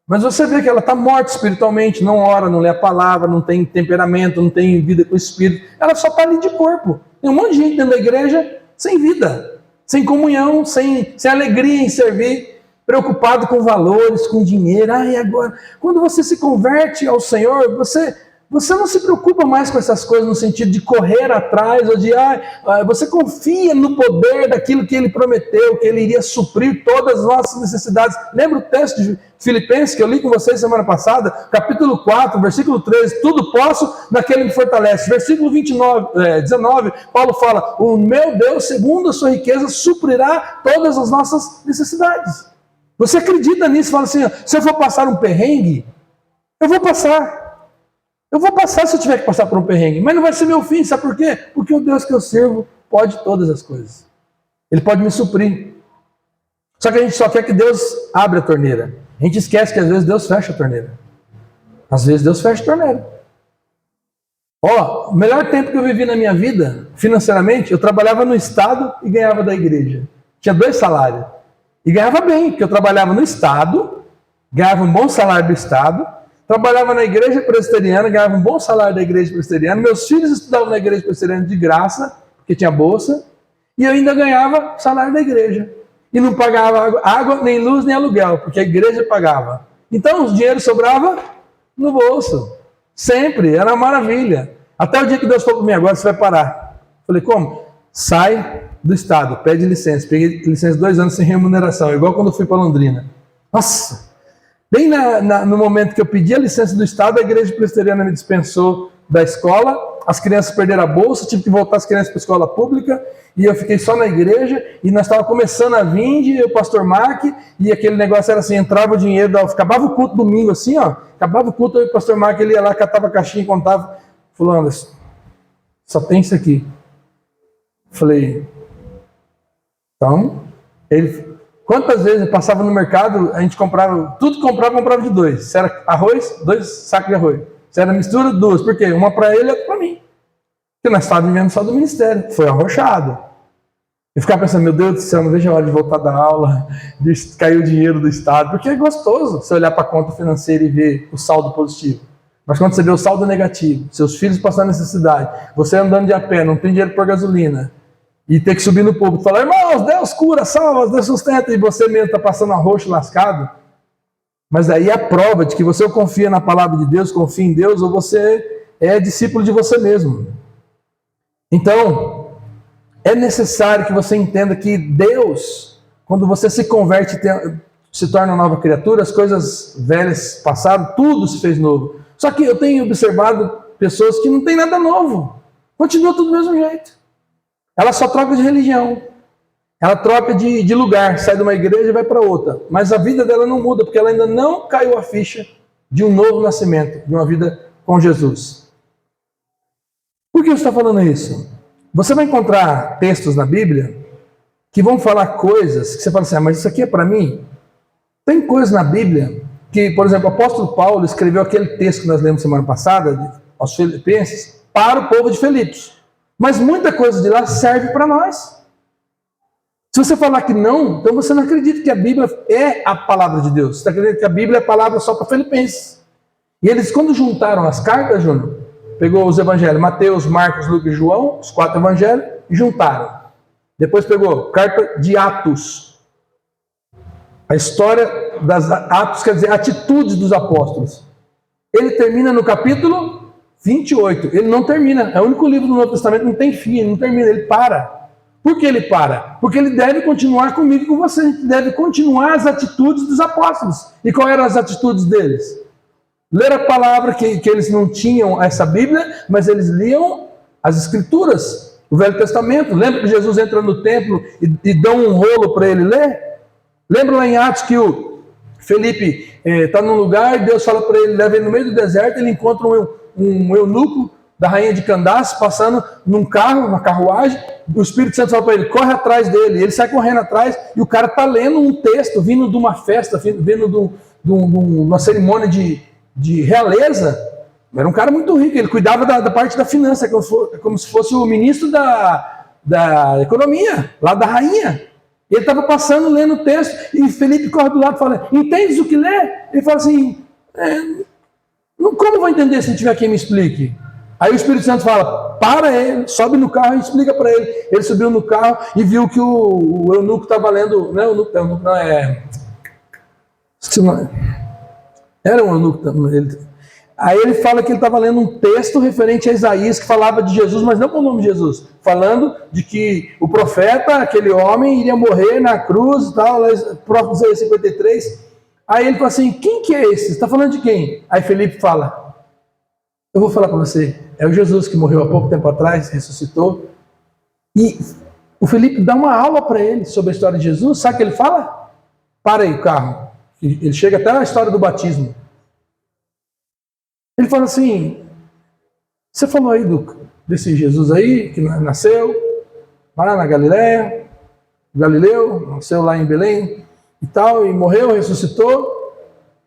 Speaker 1: Mas você vê que ela está morta espiritualmente, não ora, não lê a palavra, não tem temperamento, não tem vida com o Espírito. Ela só está ali de corpo. Tem um monte de gente dentro da igreja sem vida, sem comunhão, sem alegria em servir, preocupado com valores, com dinheiro. E agora, quando você se converte ao Senhor, você Você não se preocupa mais com essas coisas no sentido de correr atrás ou de você confia no poder daquilo que ele prometeu, que ele iria suprir todas as nossas necessidades. Lembra o texto de Filipenses que eu li com vocês semana passada? Capítulo 4, versículo 13, tudo posso naquele que me fortalece. Versículo 19, Paulo fala, o meu Deus, segundo a sua riqueza, suprirá todas as nossas necessidades. Você acredita nisso? Fala assim, se eu for passar um perrengue, eu vou passar. Eu vou passar se eu tiver que passar por um perrengue, mas não vai ser meu fim, sabe por quê? Porque o Deus que eu sirvo pode todas as coisas. Ele pode me suprir. Só que a gente só quer que Deus abra a torneira. A gente esquece que às vezes Deus fecha a torneira. Às vezes Deus fecha a torneira. O melhor tempo que eu vivi na minha vida, financeiramente, eu trabalhava no Estado e ganhava da igreja. Tinha 2 salários. E ganhava bem, porque eu trabalhava no Estado, ganhava um bom salário do Estado, trabalhava na igreja presbiteriana, ganhava um bom salário da igreja presbiteriana. Meus filhos estudavam na igreja presbiteriana de graça, porque tinha bolsa. E eu ainda ganhava salário da igreja. E não pagava água, nem luz, nem aluguel, porque a igreja pagava. Então, o dinheiro sobrava no bolso. Sempre, era uma maravilha. Até o dia que Deus falou para mim, agora você vai parar. Falei, como? Sai do Estado, pede licença. Peguei licença 2 anos sem remuneração, igual quando eu fui para Londrina. Nossa! Bem no momento que eu pedi a licença do Estado, a igreja presbiteriana me dispensou da escola, as crianças perderam a bolsa, tive que voltar as crianças para a escola pública, e eu fiquei só na igreja, e nós estávamos começando a vir, o pastor Mark, e aquele negócio era assim, entrava o dinheiro, acabava o culto domingo assim, acabava o culto, aí o pastor Mark, ele ia lá, catava a caixinha e contava, falou, Anderson, só tem isso aqui. Falei, então, quantas vezes eu passava no mercado, a gente comprava, tudo que comprava de 2. Se era arroz, 2 sacos de arroz. Se era mistura, 2. Por quê? Uma para ele e outra para mim. Porque nós estávamos vivendo só do ministério. Foi arrochado. Eu ficava pensando, meu Deus do céu, não vejo a hora de voltar da aula, de cair o dinheiro do Estado. Porque é gostoso você olhar para a conta financeira e ver o saldo positivo. Mas quando você vê o saldo negativo, seus filhos passando necessidade, você andando de a pé, não tem dinheiro por gasolina, e ter que subir no público e falar, irmãos, Deus cura, salva, Deus sustenta, e você mesmo está passando arroxo, lascado. Mas aí é a prova de que você confia na palavra de Deus, confia em Deus, ou você é discípulo de você mesmo. Então, é necessário que você entenda que Deus, quando você se converte, se torna uma nova criatura, as coisas velhas passaram, tudo se fez novo. Só que eu tenho observado pessoas que não tem nada novo, continua tudo do mesmo jeito. Ela só troca de religião, ela troca de lugar, sai de uma igreja e vai para outra. Mas a vida dela não muda, porque ela ainda não caiu a ficha de um novo nascimento, de uma vida com Jesus. Por que eu estou falando isso? Você vai encontrar textos na Bíblia que vão falar coisas que você fala assim, mas isso aqui é para mim? Tem coisas na Bíblia que, por exemplo, o apóstolo Paulo escreveu aquele texto que nós lemos semana passada, aos Filipenses, para o povo de Filipos. Mas muita coisa de lá serve para nós. Se você falar que não, então você não acredita que a Bíblia é a palavra de Deus. Você acredita que a Bíblia é a palavra só para Filipenses. E eles, quando juntaram as cartas, Júnior, pegou os evangelhos, Mateus, Marcos, Lucas e João, os 4 evangelhos, e juntaram. Depois pegou carta de Atos. A história das Atos, quer dizer, atitudes dos apóstolos. Ele termina no capítulo 28. Ele não termina. É o único livro do Novo Testamento que não tem fim, ele não termina, ele para. Por que ele para? Porque ele deve continuar comigo e com você. A gente deve continuar as atitudes dos apóstolos. E quais eram as atitudes deles? Ler a palavra, que eles não tinham essa Bíblia, mas eles liam as Escrituras, o Velho Testamento. Lembra que Jesus entra no templo e dão um rolo para ele ler? Lembra lá em Atos que o Felipe está num lugar e Deus fala para ele, leva ele no meio do deserto, ele encontra um eunuco da rainha de Candace passando num carro, uma carruagem, o Espírito Santo fala para ele, corre atrás dele, ele sai correndo atrás e o cara está lendo um texto, vindo de uma festa, vindo de uma cerimônia de realeza. Era um cara muito rico, ele cuidava da parte da finança, como se fosse o ministro da economia, lá da rainha. Ele estava passando, lendo o texto, e Felipe corre do lado e fala, entendes o que lê? Ele fala assim, como vou entender se não tiver quem me explique? Aí o Espírito Santo fala, para ele, sobe no carro e explica para ele. Ele subiu no carro e viu que o eunuco estava lendo, não é eunuco, era um eunuco, Aí ele fala que ele estava lendo um texto referente a Isaías que falava de Jesus, mas não com o nome de Jesus, falando de que o profeta, aquele homem, iria morrer na cruz e tal, próprio Isaías 53. Aí ele fala assim, quem que é esse? Você está falando de quem? Aí Felipe fala, eu vou falar para você, é o Jesus que morreu há pouco tempo atrás, ressuscitou. E o Felipe dá uma aula para ele sobre a história de Jesus, sabe o que ele fala? Para aí o carro. Ele chega até na história do batismo. Ele fala assim, você falou aí desse Jesus aí, que nasceu lá na Galileia, Galileu, nasceu lá em Belém e tal, e morreu, ressuscitou,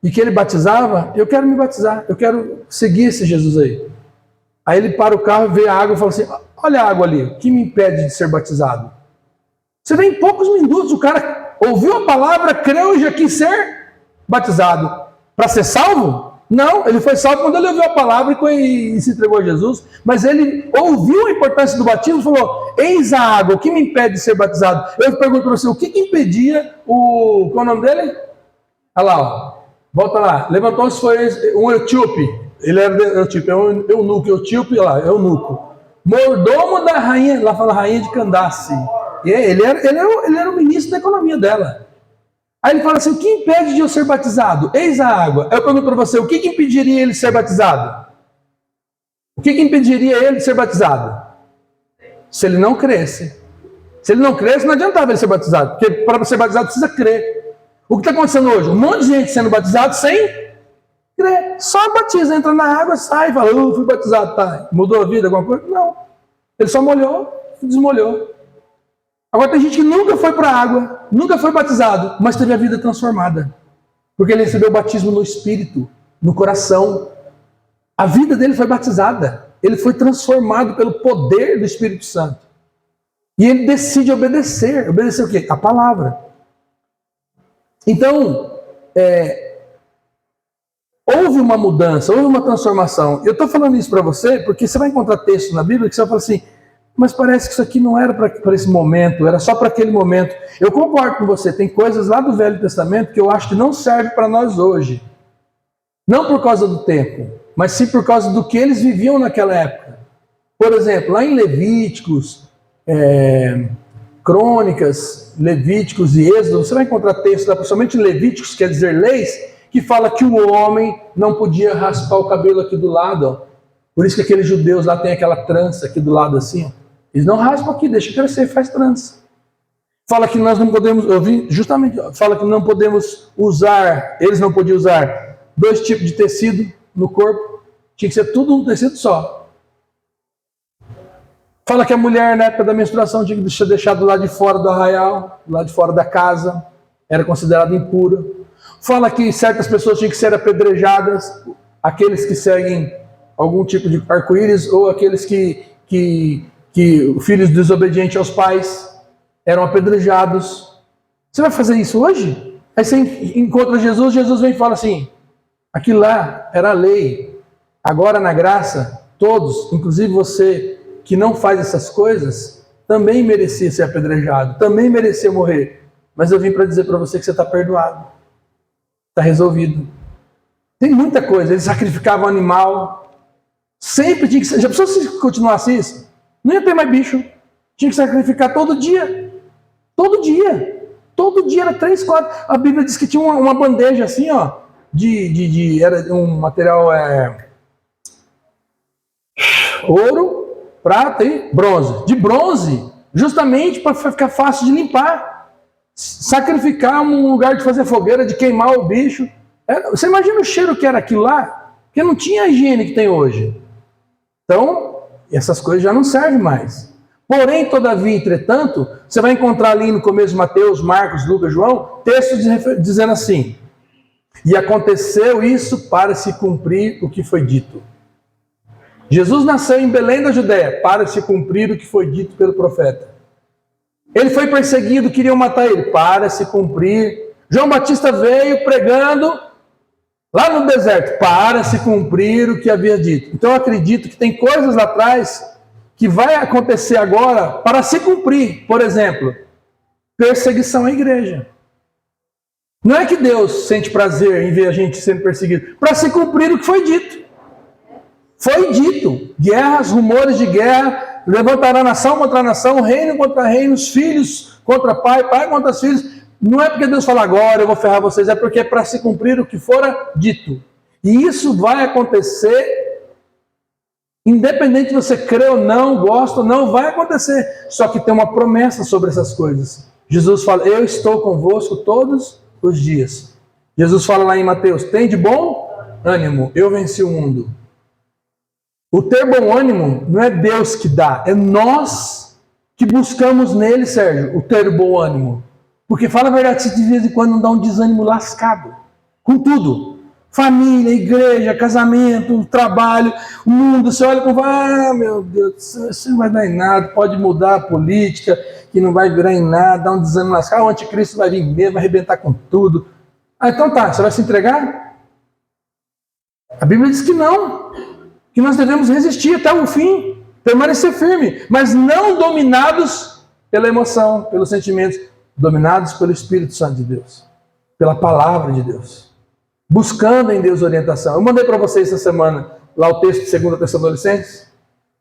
Speaker 1: e que ele batizava, eu quero me batizar, eu quero seguir esse Jesus aí. Aí ele para o carro, vê a água e fala assim, olha a água ali, o que me impede de ser batizado? Você vê em poucos minutos, o cara ouviu a palavra, creu e já quis ser batizado. Para ser salvo? Não, ele foi salvo quando ele ouviu a palavra e se entregou a Jesus, mas ele ouviu a importância do batismo e falou, eis a água, o que me impede de ser batizado? Eu pergunto para você, o que impedia qual é o nome dele? Olha lá, ó. Volta lá, levantou-se, foi um etíope, ele era etíope, é um eunuco, etíope, lá, eunuco, mordomo da rainha, lá fala rainha de Candace, ele era o ministro da economia dela. Aí ele fala assim, o que impede de eu ser batizado? Eis a água. Eu pergunto para você, o que impediria ele de ser batizado? O que impediria ele de ser batizado? Se ele não cresce. Se ele não cresce, não adiantava ele ser batizado, porque para ser batizado precisa crer. O que está acontecendo hoje? Um monte de gente sendo batizado sem crer. Só batiza, entra na água, sai e fala, fui batizado, tá? Mudou a vida, alguma coisa? Não. Ele só molhou e desmolhou. Agora tem gente que nunca foi para a água, nunca foi batizado, mas teve a vida transformada. Porque ele recebeu o batismo no espírito, no coração. A vida dele foi batizada. Ele foi transformado pelo poder do Espírito Santo. E ele decide obedecer. Obedecer o quê? A palavra. Então, houve uma mudança, houve uma transformação. Eu estou falando isso para você porque você vai encontrar texto na Bíblia que você vai falar assim, mas parece que isso aqui não era para esse momento, era só para aquele momento. Eu concordo com você, tem coisas lá do Velho Testamento que eu acho que não servem para nós hoje. Não por causa do tempo, mas sim por causa do que eles viviam naquela época. Por exemplo, lá em Levíticos, Crônicas, Levíticos e Êxodo, você vai encontrar textos lá, principalmente em Levíticos, quer dizer leis, que fala que o homem não podia raspar o cabelo aqui do lado. Ó. Por isso que aqueles judeus lá têm aquela trança aqui do lado assim, ó. Eles não raspam aqui, deixa crescer, faz trança. Fala que nós não podemos, fala que não podemos usar, eles não podiam usar 2 tipos de tecido no corpo, tinha que ser tudo um tecido só. Fala que a mulher na época da menstruação tinha que deixar do lado de fora do arraial, do lado de fora da casa, era considerada impura. Fala que certas pessoas tinham que ser apedrejadas, aqueles que seguem algum tipo de arco-íris ou aqueles que filhos desobedientes aos pais eram apedrejados. Você vai fazer isso hoje? Aí você encontra Jesus, Jesus vem e fala assim, aquilo lá era a lei, agora na graça, todos, inclusive você que não faz essas coisas, também merecia ser apedrejado, também merecia morrer, mas eu vim para dizer para você que você está perdoado, está resolvido. Tem muita coisa, eles sacrificavam animal, sempre tinha que ser, já pensou se continuasse isso? Não ia ter mais bicho. Tinha que sacrificar todo dia. Todo dia. Todo dia era 3, 4. A Bíblia diz que tinha uma bandeja assim, ó. Era um material ouro, prata e bronze. De bronze, justamente para ficar fácil de limpar. Sacrificar um lugar de fazer fogueira, de queimar o bicho. Você imagina o cheiro que era aquilo lá? Porque não tinha a higiene que tem hoje. Então, essas coisas já não servem mais. Porém, todavia, entretanto, você vai encontrar ali no começo de Mateus, Marcos, Lucas, João, textos dizendo assim, e aconteceu isso para se cumprir o que foi dito. Jesus nasceu em Belém da Judéia para se cumprir o que foi dito pelo profeta. Ele foi perseguido, queriam matar ele, para se cumprir. João Batista veio pregando lá no deserto, para se cumprir o que havia dito. Então eu acredito que tem coisas lá atrás que vai acontecer agora para se cumprir. Por exemplo, perseguição à igreja. Não é que Deus sente prazer em ver a gente sendo perseguido, para se cumprir o que foi dito. Foi dito, guerras, rumores de guerra, levantará nação contra nação, reino contra reino, filhos contra pai, pai contra filhos. Não é porque Deus fala agora eu vou ferrar vocês, é porque é para se cumprir o que fora dito. E isso vai acontecer, independente de você crer ou não, gosta ou não, vai acontecer. Só que tem uma promessa sobre essas coisas. Jesus fala, eu estou convosco todos os dias. Jesus fala lá em Mateus, tem de bom ânimo, eu venci o mundo. O ter bom ânimo não é Deus que dá, é nós que buscamos nele, Sérgio, o ter bom ânimo. Porque fala a verdade, se de vez em quando não dá um desânimo lascado, com tudo. Família, igreja, casamento, trabalho, o mundo, você olha e fala, meu Deus, isso não vai dar em nada, pode mudar a política, que não vai virar em nada, dá um desânimo lascado, o anticristo vai vir mesmo, vai arrebentar com tudo. Então tá, você vai se entregar? A Bíblia diz que não, que nós devemos resistir até o fim, permanecer firme, mas não dominados pela emoção, pelos sentimentos, dominados pelo Espírito Santo de Deus, pela palavra de Deus, buscando em Deus orientação. Eu mandei para vocês essa semana lá o texto de 2 Tessalonicenses,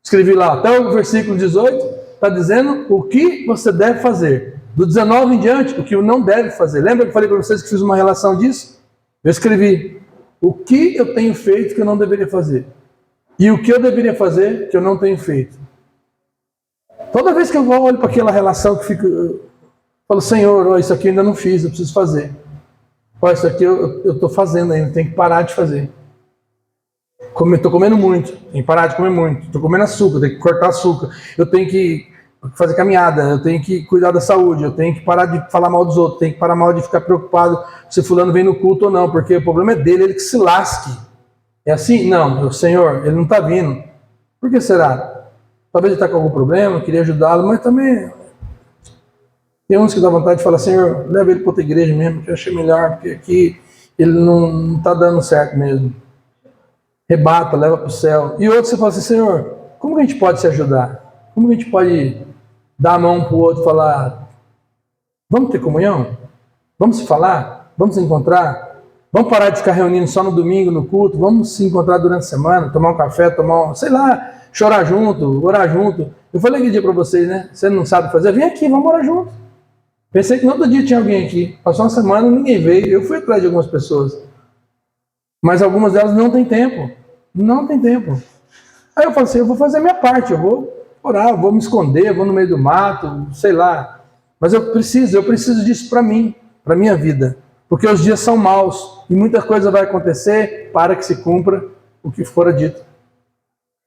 Speaker 1: escrevi lá até o versículo 18, está dizendo o que você deve fazer. Do 19 em diante, o que não deve fazer. Lembra que eu falei para vocês que fiz uma relação disso? Eu escrevi o que eu tenho feito que eu não deveria fazer. E o que eu deveria fazer que eu não tenho feito. Toda vez que eu olho para aquela relação que fico, eu falo, Senhor, isso aqui eu ainda não fiz, eu preciso fazer. Isso aqui eu estou fazendo ainda, tenho que parar de fazer. Estou comendo muito, tenho que parar de comer muito. Estou comendo açúcar, tenho que cortar açúcar. Eu tenho que fazer caminhada, eu tenho que cuidar da saúde, eu tenho que parar de falar mal dos outros, tenho que parar mal de ficar preocupado se fulano vem no culto ou não, porque o problema é dele, ele que se lasque. É assim? Não, o Senhor, ele não está vindo. Por que será? Talvez ele está com algum problema, eu queria ajudá-lo, mas também tem uns que dá vontade de falar, Senhor, leva ele para outra igreja mesmo, que eu achei melhor, porque aqui ele não está dando certo mesmo. Rebata, leva para o céu. E outros você fala assim, Senhor, como que a gente pode se ajudar? Como que a gente pode dar a mão para o outro e falar, vamos ter comunhão? Vamos se falar? Vamos se encontrar? Vamos parar de ficar reunindo só no domingo, no culto? Vamos se encontrar durante a semana, tomar um café, sei lá, chorar junto, orar junto. Eu falei aquele dia para vocês, né? Você não sabe fazer? Vem aqui, vamos orar junto. Pensei que no outro dia tinha alguém aqui. Passou uma semana, ninguém veio. Eu fui atrás de algumas pessoas. Mas algumas delas não têm tempo. Não tem tempo. Aí eu falei assim, eu vou fazer a minha parte, eu vou orar, eu vou me esconder, eu vou no meio do mato, sei lá. Mas eu preciso disso para mim, para minha vida. Porque os dias são maus e muita coisa vai acontecer para que se cumpra o que fora dito.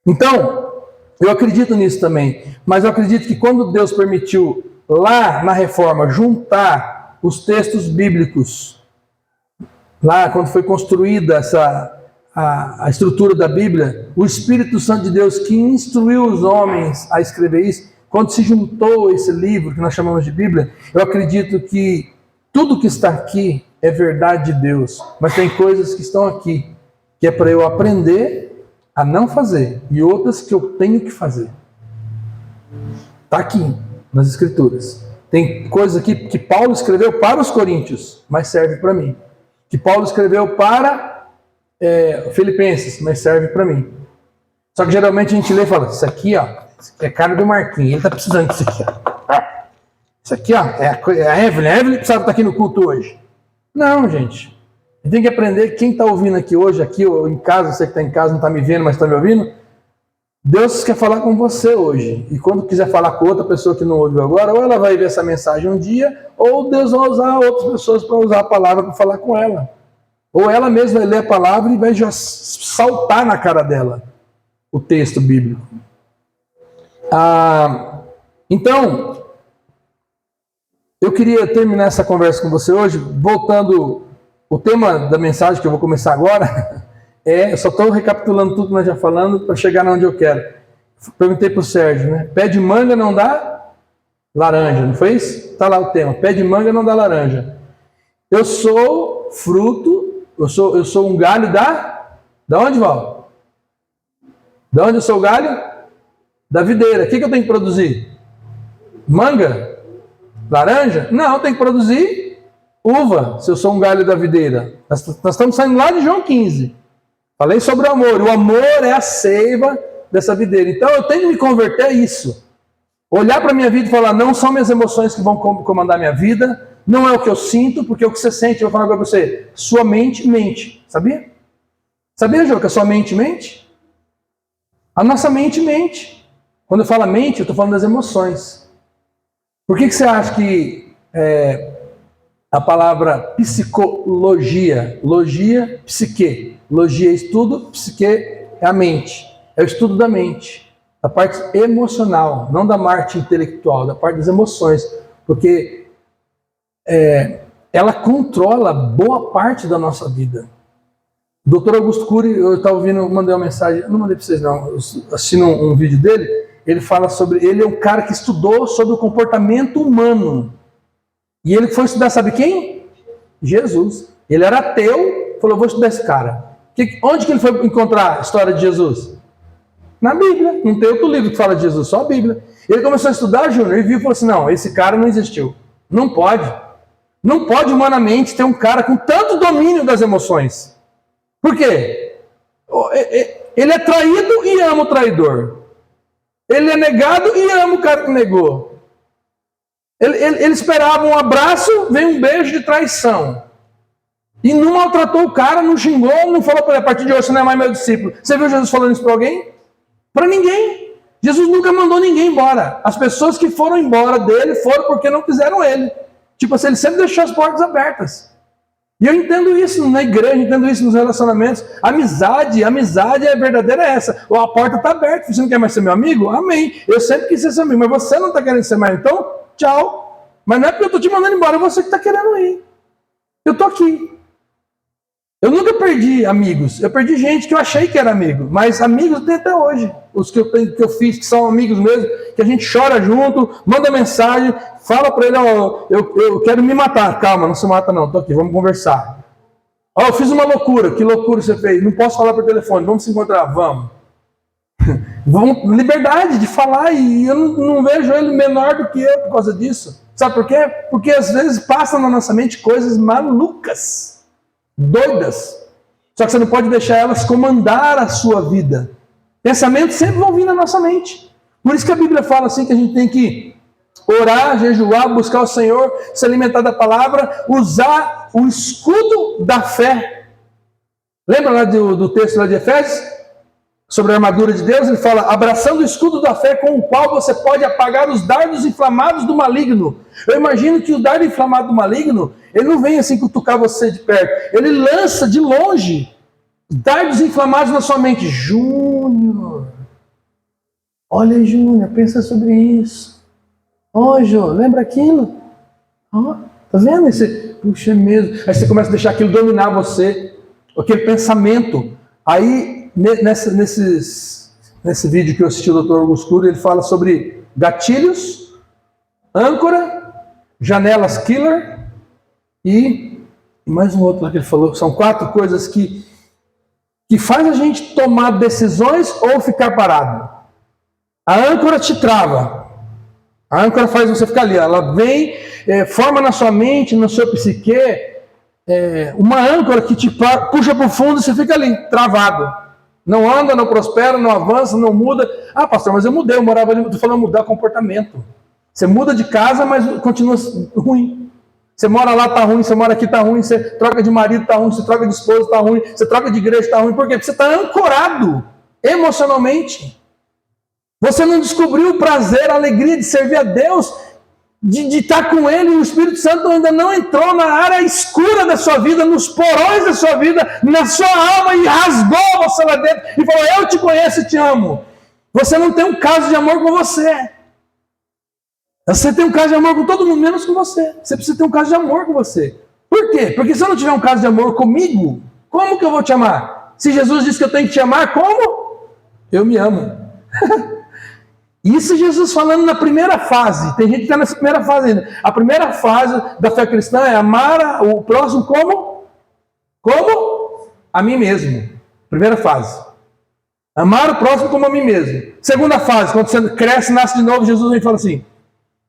Speaker 1: Então, eu acredito nisso também. Mas eu acredito que quando Deus permitiu lá na Reforma juntar os textos bíblicos, lá quando foi construída a estrutura da Bíblia, o Espírito Santo de Deus que instruiu os homens a escrever isso, quando se juntou esse livro que nós chamamos de Bíblia, eu acredito que tudo que está aqui é verdade de Deus, mas tem coisas que estão aqui que é para eu aprender a não fazer e outras que eu tenho que fazer. Está aqui nas Escrituras. Tem coisas aqui que Paulo escreveu para os coríntios, mas serve para mim. Que Paulo escreveu para Filipenses, mas serve para mim. Só que geralmente a gente lê e fala, isso aqui, ó, isso aqui é cara do Marquinhos, ele tá precisando disso aqui, ó. Isso aqui, ó, é a Evelyn precisava estar aqui no culto hoje. Não, gente. A gente tem que aprender, quem está ouvindo aqui hoje, aqui ou em casa, você que está em casa não está me vendo, mas está me ouvindo, Deus quer falar com você hoje. E quando quiser falar com outra pessoa que não ouviu agora, ou ela vai ver essa mensagem um dia, ou Deus vai usar outras pessoas para usar a palavra para falar com ela. Ou ela mesma vai ler a palavra e vai já saltar na cara dela o texto bíblico. Então, eu queria terminar essa conversa com você hoje, voltando, o tema da mensagem que eu vou começar agora, eu só estou recapitulando tudo que nós já falamos para chegar onde eu quero. Perguntei para o Sérgio, né? Pé de manga não dá laranja, não foi isso? Está lá o tema, pé de manga não dá laranja. Eu sou fruto, eu sou um galho da onde, Val? Da onde eu sou o galho? Da videira. O que eu tenho que produzir? Manga? Laranja? Não, eu tenho que produzir uva, se eu sou um galho da videira. Nós estamos saindo lá de João 15. Falei sobre o amor. O amor é a seiva dessa videira. Então eu tenho que me converter a isso. Olhar para a minha vida e falar, não são minhas emoções que vão comandar minha vida, não é o que eu sinto, porque o que você sente, eu vou falar agora para você, sua mente mente. Sabia? Sabia, Jô, que a sua mente mente? A nossa mente mente. Quando eu falo mente, eu estou falando das emoções. Por que você acha que a palavra psicologia, logia, psique, logia é estudo, psique é a mente, é o estudo da mente, da parte emocional, não da parte intelectual, da parte das emoções, porque ela controla boa parte da nossa vida. O Dr. Augusto Cury, eu estava ouvindo, mandei uma mensagem, não mandei para vocês não, assistindo um vídeo dele, ele fala sobre, ele é um cara que estudou sobre o comportamento humano. E ele foi estudar, sabe quem? Jesus. Ele era ateu, falou, vou estudar esse cara. Onde que ele foi encontrar a história de Jesus? Na Bíblia. Não tem outro livro que fala de Jesus, só a Bíblia. Ele começou a estudar, Júnior, e viu e falou assim, não, esse cara não existiu. Não pode. Não pode humanamente ter um cara com tanto domínio das emoções. Por quê? Ele é traído e ama o traidor. Ele é negado e ama o cara que negou. Ele esperava um abraço, vem um beijo de traição. E não maltratou o cara, não xingou, não falou para ele, a partir de hoje você não é mais meu discípulo. Você viu Jesus falando isso para alguém? Para ninguém. Jesus nunca mandou ninguém embora. As pessoas que foram embora dele foram porque não quiseram ele. Tipo assim, ele sempre deixou as portas abertas. E eu entendo isso na igreja, entendo isso nos relacionamentos. Amizade é verdadeira essa. A porta está aberta. Você não quer mais ser meu amigo? Amém. Eu sempre quis ser seu amigo, mas você não está querendo ser mais. Então, tchau. Mas não é porque eu estou te mandando embora, é você que está querendo ir. Eu estou aqui. Eu nunca perdi amigos. Eu perdi gente que eu achei que era amigo. Mas amigos eu tenho até hoje. Os que eu fiz, que são amigos mesmo, que a gente chora junto, manda mensagem, fala para ele, ó, eu quero me matar. Calma, não se mata não, tô aqui, vamos conversar. Ó, eu fiz uma loucura, que loucura você fez? Não posso falar por telefone, vamos se encontrar, vamos. Liberdade de falar, e eu não vejo ele menor do que eu por causa disso. Sabe por quê? Porque às vezes passam na nossa mente coisas malucas, doidas. Só que você não pode deixar elas comandar a sua vida. Pensamentos sempre vão vir na nossa mente. Por isso que a Bíblia fala assim que a gente tem que orar, jejuar, buscar o Senhor, se alimentar da palavra, usar o escudo da fé. Lembra lá do texto lá de Efésios? Sobre a armadura de Deus, ele fala, abraçando o escudo da fé com o qual você pode apagar os dardos inflamados do maligno. Eu imagino que o dardo inflamado do maligno, ele não vem assim cutucar você de perto, ele lança de longe dardos inflamados na sua mente. Júnior, olha Júnior, pensa sobre isso. Ó, Jô, lembra aquilo? Ó, tá vendo? Puxa, é mesmo. Aí você começa a deixar aquilo dominar você, aquele pensamento. Aí, nesse vídeo que eu assisti do Dr. Augusto Cury, ele fala sobre gatilhos, âncora, janelas killer e mais um outro lá que ele falou. São 4 coisas que faz a gente tomar decisões ou ficar parado. A âncora te trava. A âncora faz você ficar ali. Ela vem, forma na sua mente, no seu psique, uma âncora que te puxa para o fundo e você fica ali, travado. Não anda, não prospera, não avança, não muda. Ah, pastor, mas eu mudei, eu morava ali. Estou falando mudar comportamento. Você muda de casa, mas continua ruim. Você mora lá, tá ruim, você mora aqui, tá ruim, você troca de marido, tá ruim, você troca de esposa, tá ruim, você troca de igreja, tá ruim. Por quê? Porque você está ancorado emocionalmente. Você não descobriu o prazer, a alegria de servir a Deus, de estar com Ele, e o Espírito Santo ainda não entrou na área escura da sua vida, nos porões da sua vida, na sua alma, e rasgou você lá dentro, e falou, eu te conheço e te amo. Você não tem um caso de amor com você. Você tem um caso de amor com todo mundo, menos com você. Você precisa ter um caso de amor com você. Por quê? Porque se eu não tiver um caso de amor comigo, como que eu vou te amar? Se Jesus disse que eu tenho que te amar, como? Eu me amo. Isso Jesus falando na primeira fase. Tem gente que está nessa primeira fase ainda. A primeira fase da fé cristã é amar o próximo como? Como? A mim mesmo. Primeira fase. Amar o próximo como a mim mesmo. Segunda fase, quando você cresce, nasce de novo, Jesus vem e fala assim,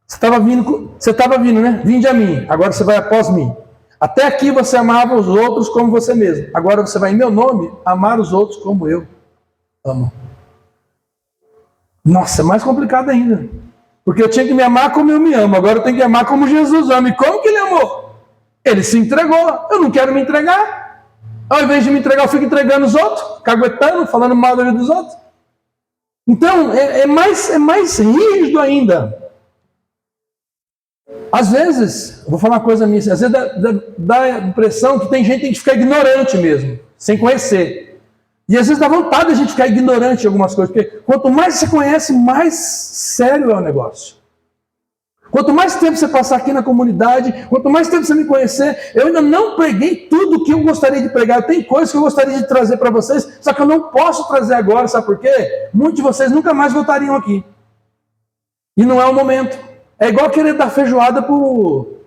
Speaker 1: você estava vindo, né? Vinde a mim, agora você vai após mim. Até aqui você amava os outros como você mesmo. Agora você vai, em meu nome, amar os outros como eu amo. Nossa, é mais complicado ainda. Porque eu tinha que me amar como eu me amo. Agora eu tenho que amar como Jesus ama. E como que ele amou? Ele se entregou. Eu não quero me entregar. Ao invés de me entregar, eu fico entregando os outros, caguetando, falando mal da vida dos outros. Então, é mais rígido ainda. Às vezes, vou falar uma coisa minha, às vezes dá a impressão que tem gente que tem que ficar ignorante mesmo, sem conhecer. E às vezes dá vontade de a gente ficar ignorante em algumas coisas, porque quanto mais você conhece, mais sério é o negócio. Quanto mais tempo você passar aqui na comunidade, quanto mais tempo você me conhecer, eu ainda não preguei tudo o que eu gostaria de pregar. Tem coisas que eu gostaria de trazer para vocês, só que eu não posso trazer agora, sabe por quê? Muitos de vocês nunca mais voltariam aqui. E não é o momento. É igual querer dar feijoada pro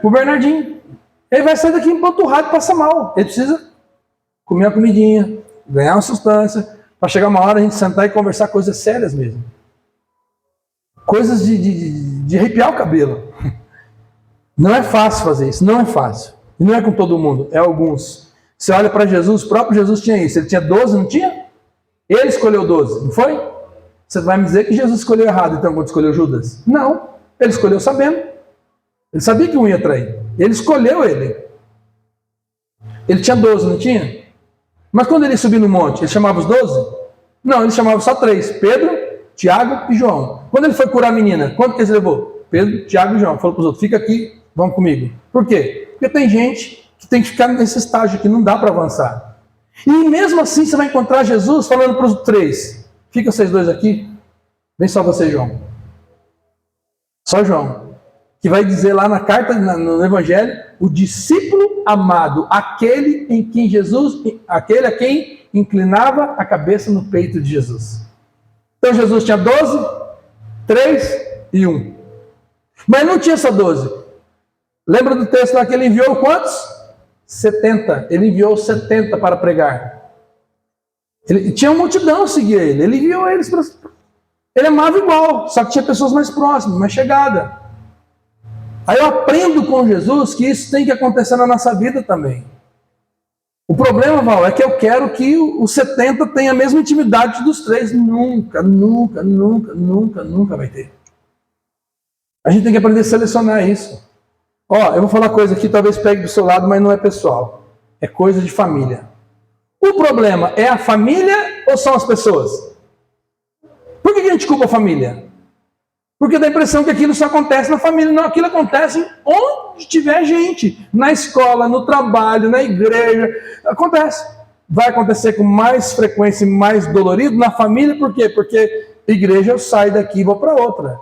Speaker 1: Bernardinho. Ele vai sair daqui empanturrado e passa mal. Ele precisa comer uma comidinha, ganhar uma substância, para chegar uma hora a gente sentar e conversar coisas sérias mesmo. Coisas de arrepiar o cabelo. Não é fácil fazer isso, não é fácil. E não é com todo mundo, é alguns. Você olha para Jesus, o próprio Jesus tinha isso. Ele tinha 12, não tinha? Ele escolheu 12, não foi? Você vai me dizer que Jesus escolheu errado, então, quando escolheu Judas? Não, ele escolheu sabendo. Ele sabia que um ia trair. Ele escolheu ele. Ele tinha 12, não tinha? Mas quando ele subiu no monte, ele chamava os 12? Não, ele chamava só 3. Pedro, Tiago e João. Quando ele foi curar a menina, quanto que ele levou? Pedro, Tiago e João. Falou para os outros, fica aqui, vão comigo. Por quê? Porque tem gente que tem que ficar nesse estágio que não dá para avançar. E mesmo assim você vai encontrar Jesus falando para os 3, fica vocês 2 aqui, vem só você, João. Só João. Que vai dizer lá na carta, no Evangelho, o discípulo amado, aquele em quem Jesus, aquele a quem inclinava a cabeça no peito de Jesus. Então Jesus tinha 12, 3 e 1. Mas não tinha só 12. Lembra do texto lá que ele enviou quantos? 70. Ele enviou 70 para pregar. Ele tinha uma multidão que seguia ele. Ele enviou eles para... Ele amava igual, só que tinha pessoas mais próximas, mais chegadas. Aí eu aprendo com Jesus que isso tem que acontecer na nossa vida também. O problema, Val, é que eu quero que os 70 tenham a mesma intimidade dos 3. Nunca vai ter. A gente tem que aprender a selecionar isso. Ó, eu vou falar coisa aqui, talvez pegue do seu lado, mas não é pessoal. É coisa de família. O problema é a família ou são as pessoas? Por que a gente culpa a família? Porque dá a impressão que aquilo só acontece na família. Não, aquilo acontece onde tiver gente. Na escola, no trabalho, na igreja. Acontece. Vai acontecer com mais frequência e mais dolorido na família. Por quê? Porque igreja eu saio daqui e vou para outra.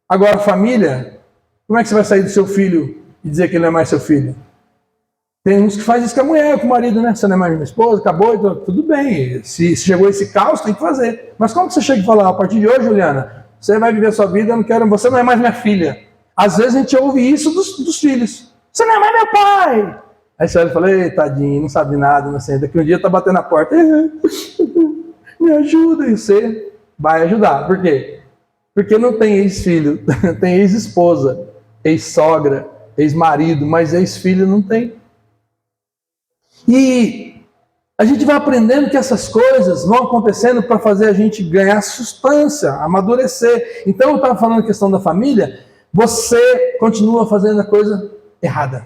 Speaker 1: Agora, família, como é que você vai sair do seu filho e dizer que ele não é mais seu filho? Tem uns que fazem isso com a mulher, com o marido, né? Você não é mais minha esposa, acabou, então, tudo bem. Se chegou esse caos, tem que fazer. Mas como que você chega e fala, a partir de hoje, Juliana, você vai viver a sua vida, eu não quero, você não é mais minha filha. Às vezes a gente ouve isso dos filhos. Você não é mais meu pai. Aí você olha e fala, ei, tadinho, não sabe nada, não sei. Daqui um dia tá batendo na porta. Me ajuda. E você vai ajudar. Por quê? Porque não tem ex-filho, tem ex-esposa, ex-sogra, ex-marido, mas ex-filho não tem. E a gente vai aprendendo que essas coisas vão acontecendo para fazer a gente ganhar substância, amadurecer. Então eu estava falando a questão da família, você continua fazendo a coisa errada.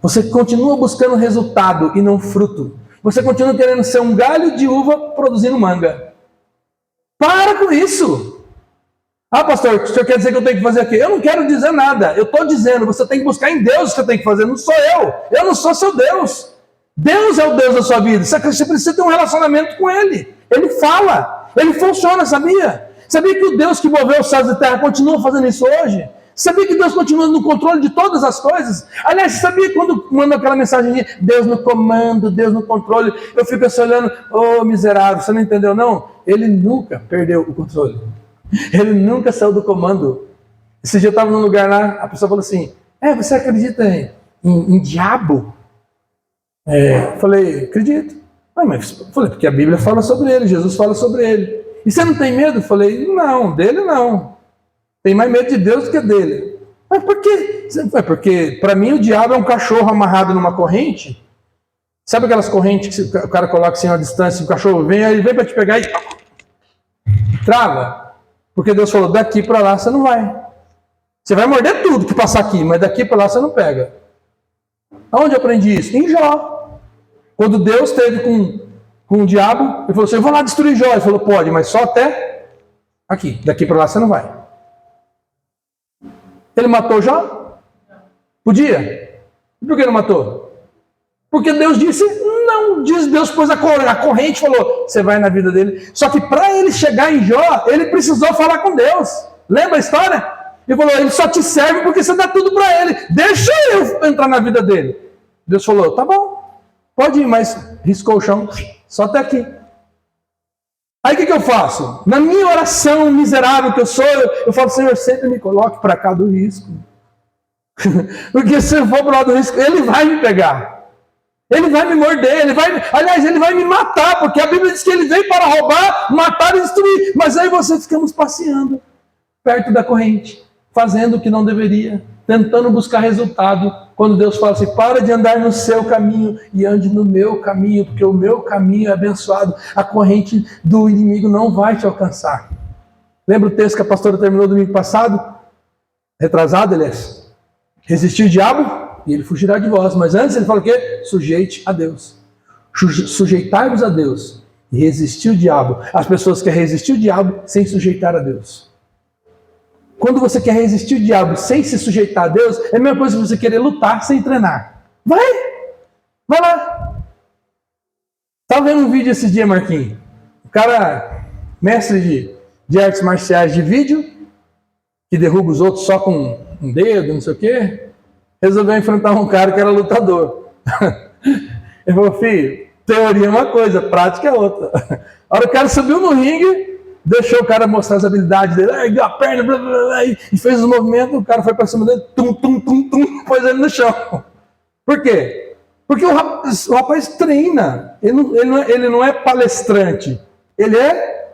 Speaker 1: Você continua buscando resultado e não fruto. Você continua querendo ser um galho de uva produzindo manga. Para com isso! Ah, pastor, o senhor quer dizer que eu tenho que fazer o quê? Eu não quero dizer nada. Eu estou dizendo, você tem que buscar em Deus o que você tem que fazer. Não sou eu. Eu não sou seu Deus. Deus é o Deus da sua vida. Você precisa ter um relacionamento com Ele. Ele fala. Ele funciona, sabia? Sabia que o Deus que moveu os céus e a terra continua fazendo isso hoje? Sabia que Deus continua no controle de todas as coisas? Aliás, sabia quando manda aquela mensagem de Deus no comando, Deus no controle? Eu fico assim olhando, ô miserável, você não entendeu não? Ele nunca perdeu o controle. Ele nunca saiu do comando. Esse dia eu estava num lugar lá, a pessoa falou assim, você acredita em diabo? Falei, acredito. Falei, porque a Bíblia fala sobre ele, Jesus fala sobre ele. E você não tem medo? Falei, não, dele não. Tem mais medo de Deus do que dele. Mas por quê? Porque para mim o diabo é um cachorro amarrado numa corrente. Sabe aquelas correntes que o cara coloca assim a distância, o cachorro vem, aí ele vem para te pegar e trava? Porque Deus falou, daqui para lá você não vai. Você vai morder tudo que passar aqui, mas daqui para lá você não pega. Aonde eu aprendi isso? Em Jó. Quando Deus esteve com o diabo, ele falou assim, eu vou lá destruir Jó. Ele falou, pode, mas só até aqui. Daqui para lá você não vai. Ele matou Jó? Podia. E por que não matou? Porque Deus disse, não. Deus pôs a corrente e falou, você vai na vida dele. Só que para ele chegar em Jó, ele precisou falar com Deus. Lembra a história? Ele falou, ele só te serve porque você dá tudo para ele. Deixa eu entrar na vida dele. Deus falou, tá bom, pode ir, mas riscou o chão, só até aqui. Aí o que eu faço? Na minha oração miserável que eu sou, eu falo, Senhor, sempre me coloque para cá do risco. Porque se eu for para o lado do risco, ele vai me pegar. Ele vai me morder, ele vai me matar, porque a Bíblia diz que ele veio para roubar, matar e destruir. Mas aí você ficamos passeando perto da corrente, fazendo o que não deveria, tentando buscar resultado, quando Deus fala assim, para de andar no seu caminho e ande no meu caminho, porque o meu caminho é abençoado, a corrente do inimigo não vai te alcançar. Lembra o texto que a pastora terminou domingo passado? Retrasado, aliás. Resistir o diabo e ele fugirá de vós. Mas antes ele fala o quê? Sujeite a Deus. Sujeitai-vos a Deus e resistir o diabo. As pessoas querem resistir o diabo sem sujeitar a Deus. Quando você quer resistir o diabo sem se sujeitar a Deus, é a mesma coisa que você querer lutar sem treinar. Vai lá. Estava vendo um vídeo esse dia, Marquinhos. O cara, mestre de artes marciais de vídeo, que derruba os outros só com um dedo, não sei o quê, resolveu enfrentar um cara que era lutador. Ele falou, filho, teoria é uma coisa, prática é outra. A hora que o cara subiu no ringue, deixou o cara mostrar as habilidades dele, ergueu a perna, blá, blá, blá, e fez os movimentos, o cara foi para cima dele, pôs ele no chão. Por quê? Porque o rapaz treina, ele não é palestrante, ele é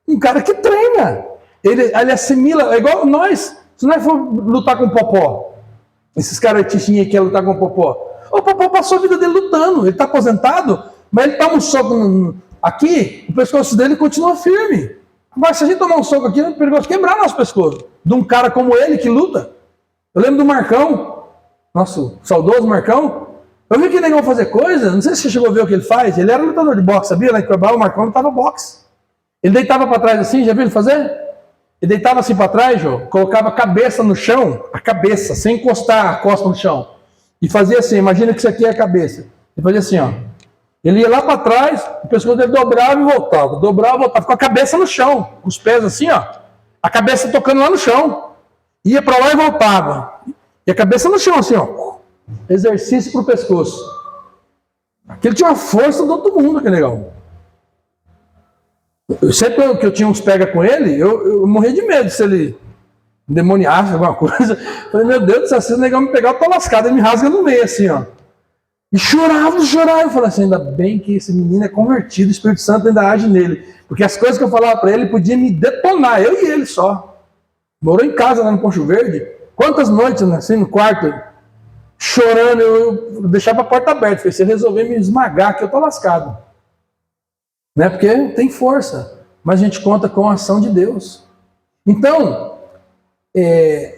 Speaker 1: um cara que treina, ele assimila, é igual nós, se nós for lutar com o Popó, esses caras tichinhos que querem lutar com o Popó passou a vida dele lutando, ele está aposentado, mas ele toma um soco aqui, o pescoço dele continua firme. Mas se a gente tomar um soco aqui, é perigoso quebrar nosso pescoço. De um cara como ele que luta. Eu lembro do Marcão, nosso saudoso Marcão. Eu vi que negão fazer coisa, não sei se você chegou a ver o que ele faz. Ele era lutador de boxe, sabia? Lá em Cuiabá, o Marcão lutava boxe. Ele deitava para trás assim, já viu ele fazer? Ele deitava assim para trás, Jô, colocava a cabeça no chão, a cabeça, sem encostar a costa no chão. E fazia assim, imagina que isso aqui é a cabeça. Ele fazia assim, ó. Ele ia lá para trás, o pescoço dele dobrava e voltava. Dobrava e voltava. Com a cabeça no chão. Com os pés assim, ó. A cabeça tocando lá no chão. Ia para lá e voltava. E a cabeça no chão, assim, ó. Exercício para o pescoço. Aquele tinha uma força do outro mundo, aquele legal. Sempre que eu tinha uns pega com ele, eu morria de medo se ele demoniasse alguma coisa. Eu falei, meu Deus do céu, se o negão me pegar, eu tô lascado. Ele me rasga no meio, assim, ó. E chorava. Eu falei assim, ainda bem que esse menino é convertido, o Espírito Santo ainda age nele. Porque as coisas que eu falava para ele, podia me detonar, eu e ele só. Morou em casa lá no Poncho Verde. Quantas noites, assim, no quarto, chorando, eu deixava a porta aberta. Falei, se ele resolver me esmagar, que eu tô lascado. Né? Porque tem força, mas a gente conta com a ação de Deus. Então,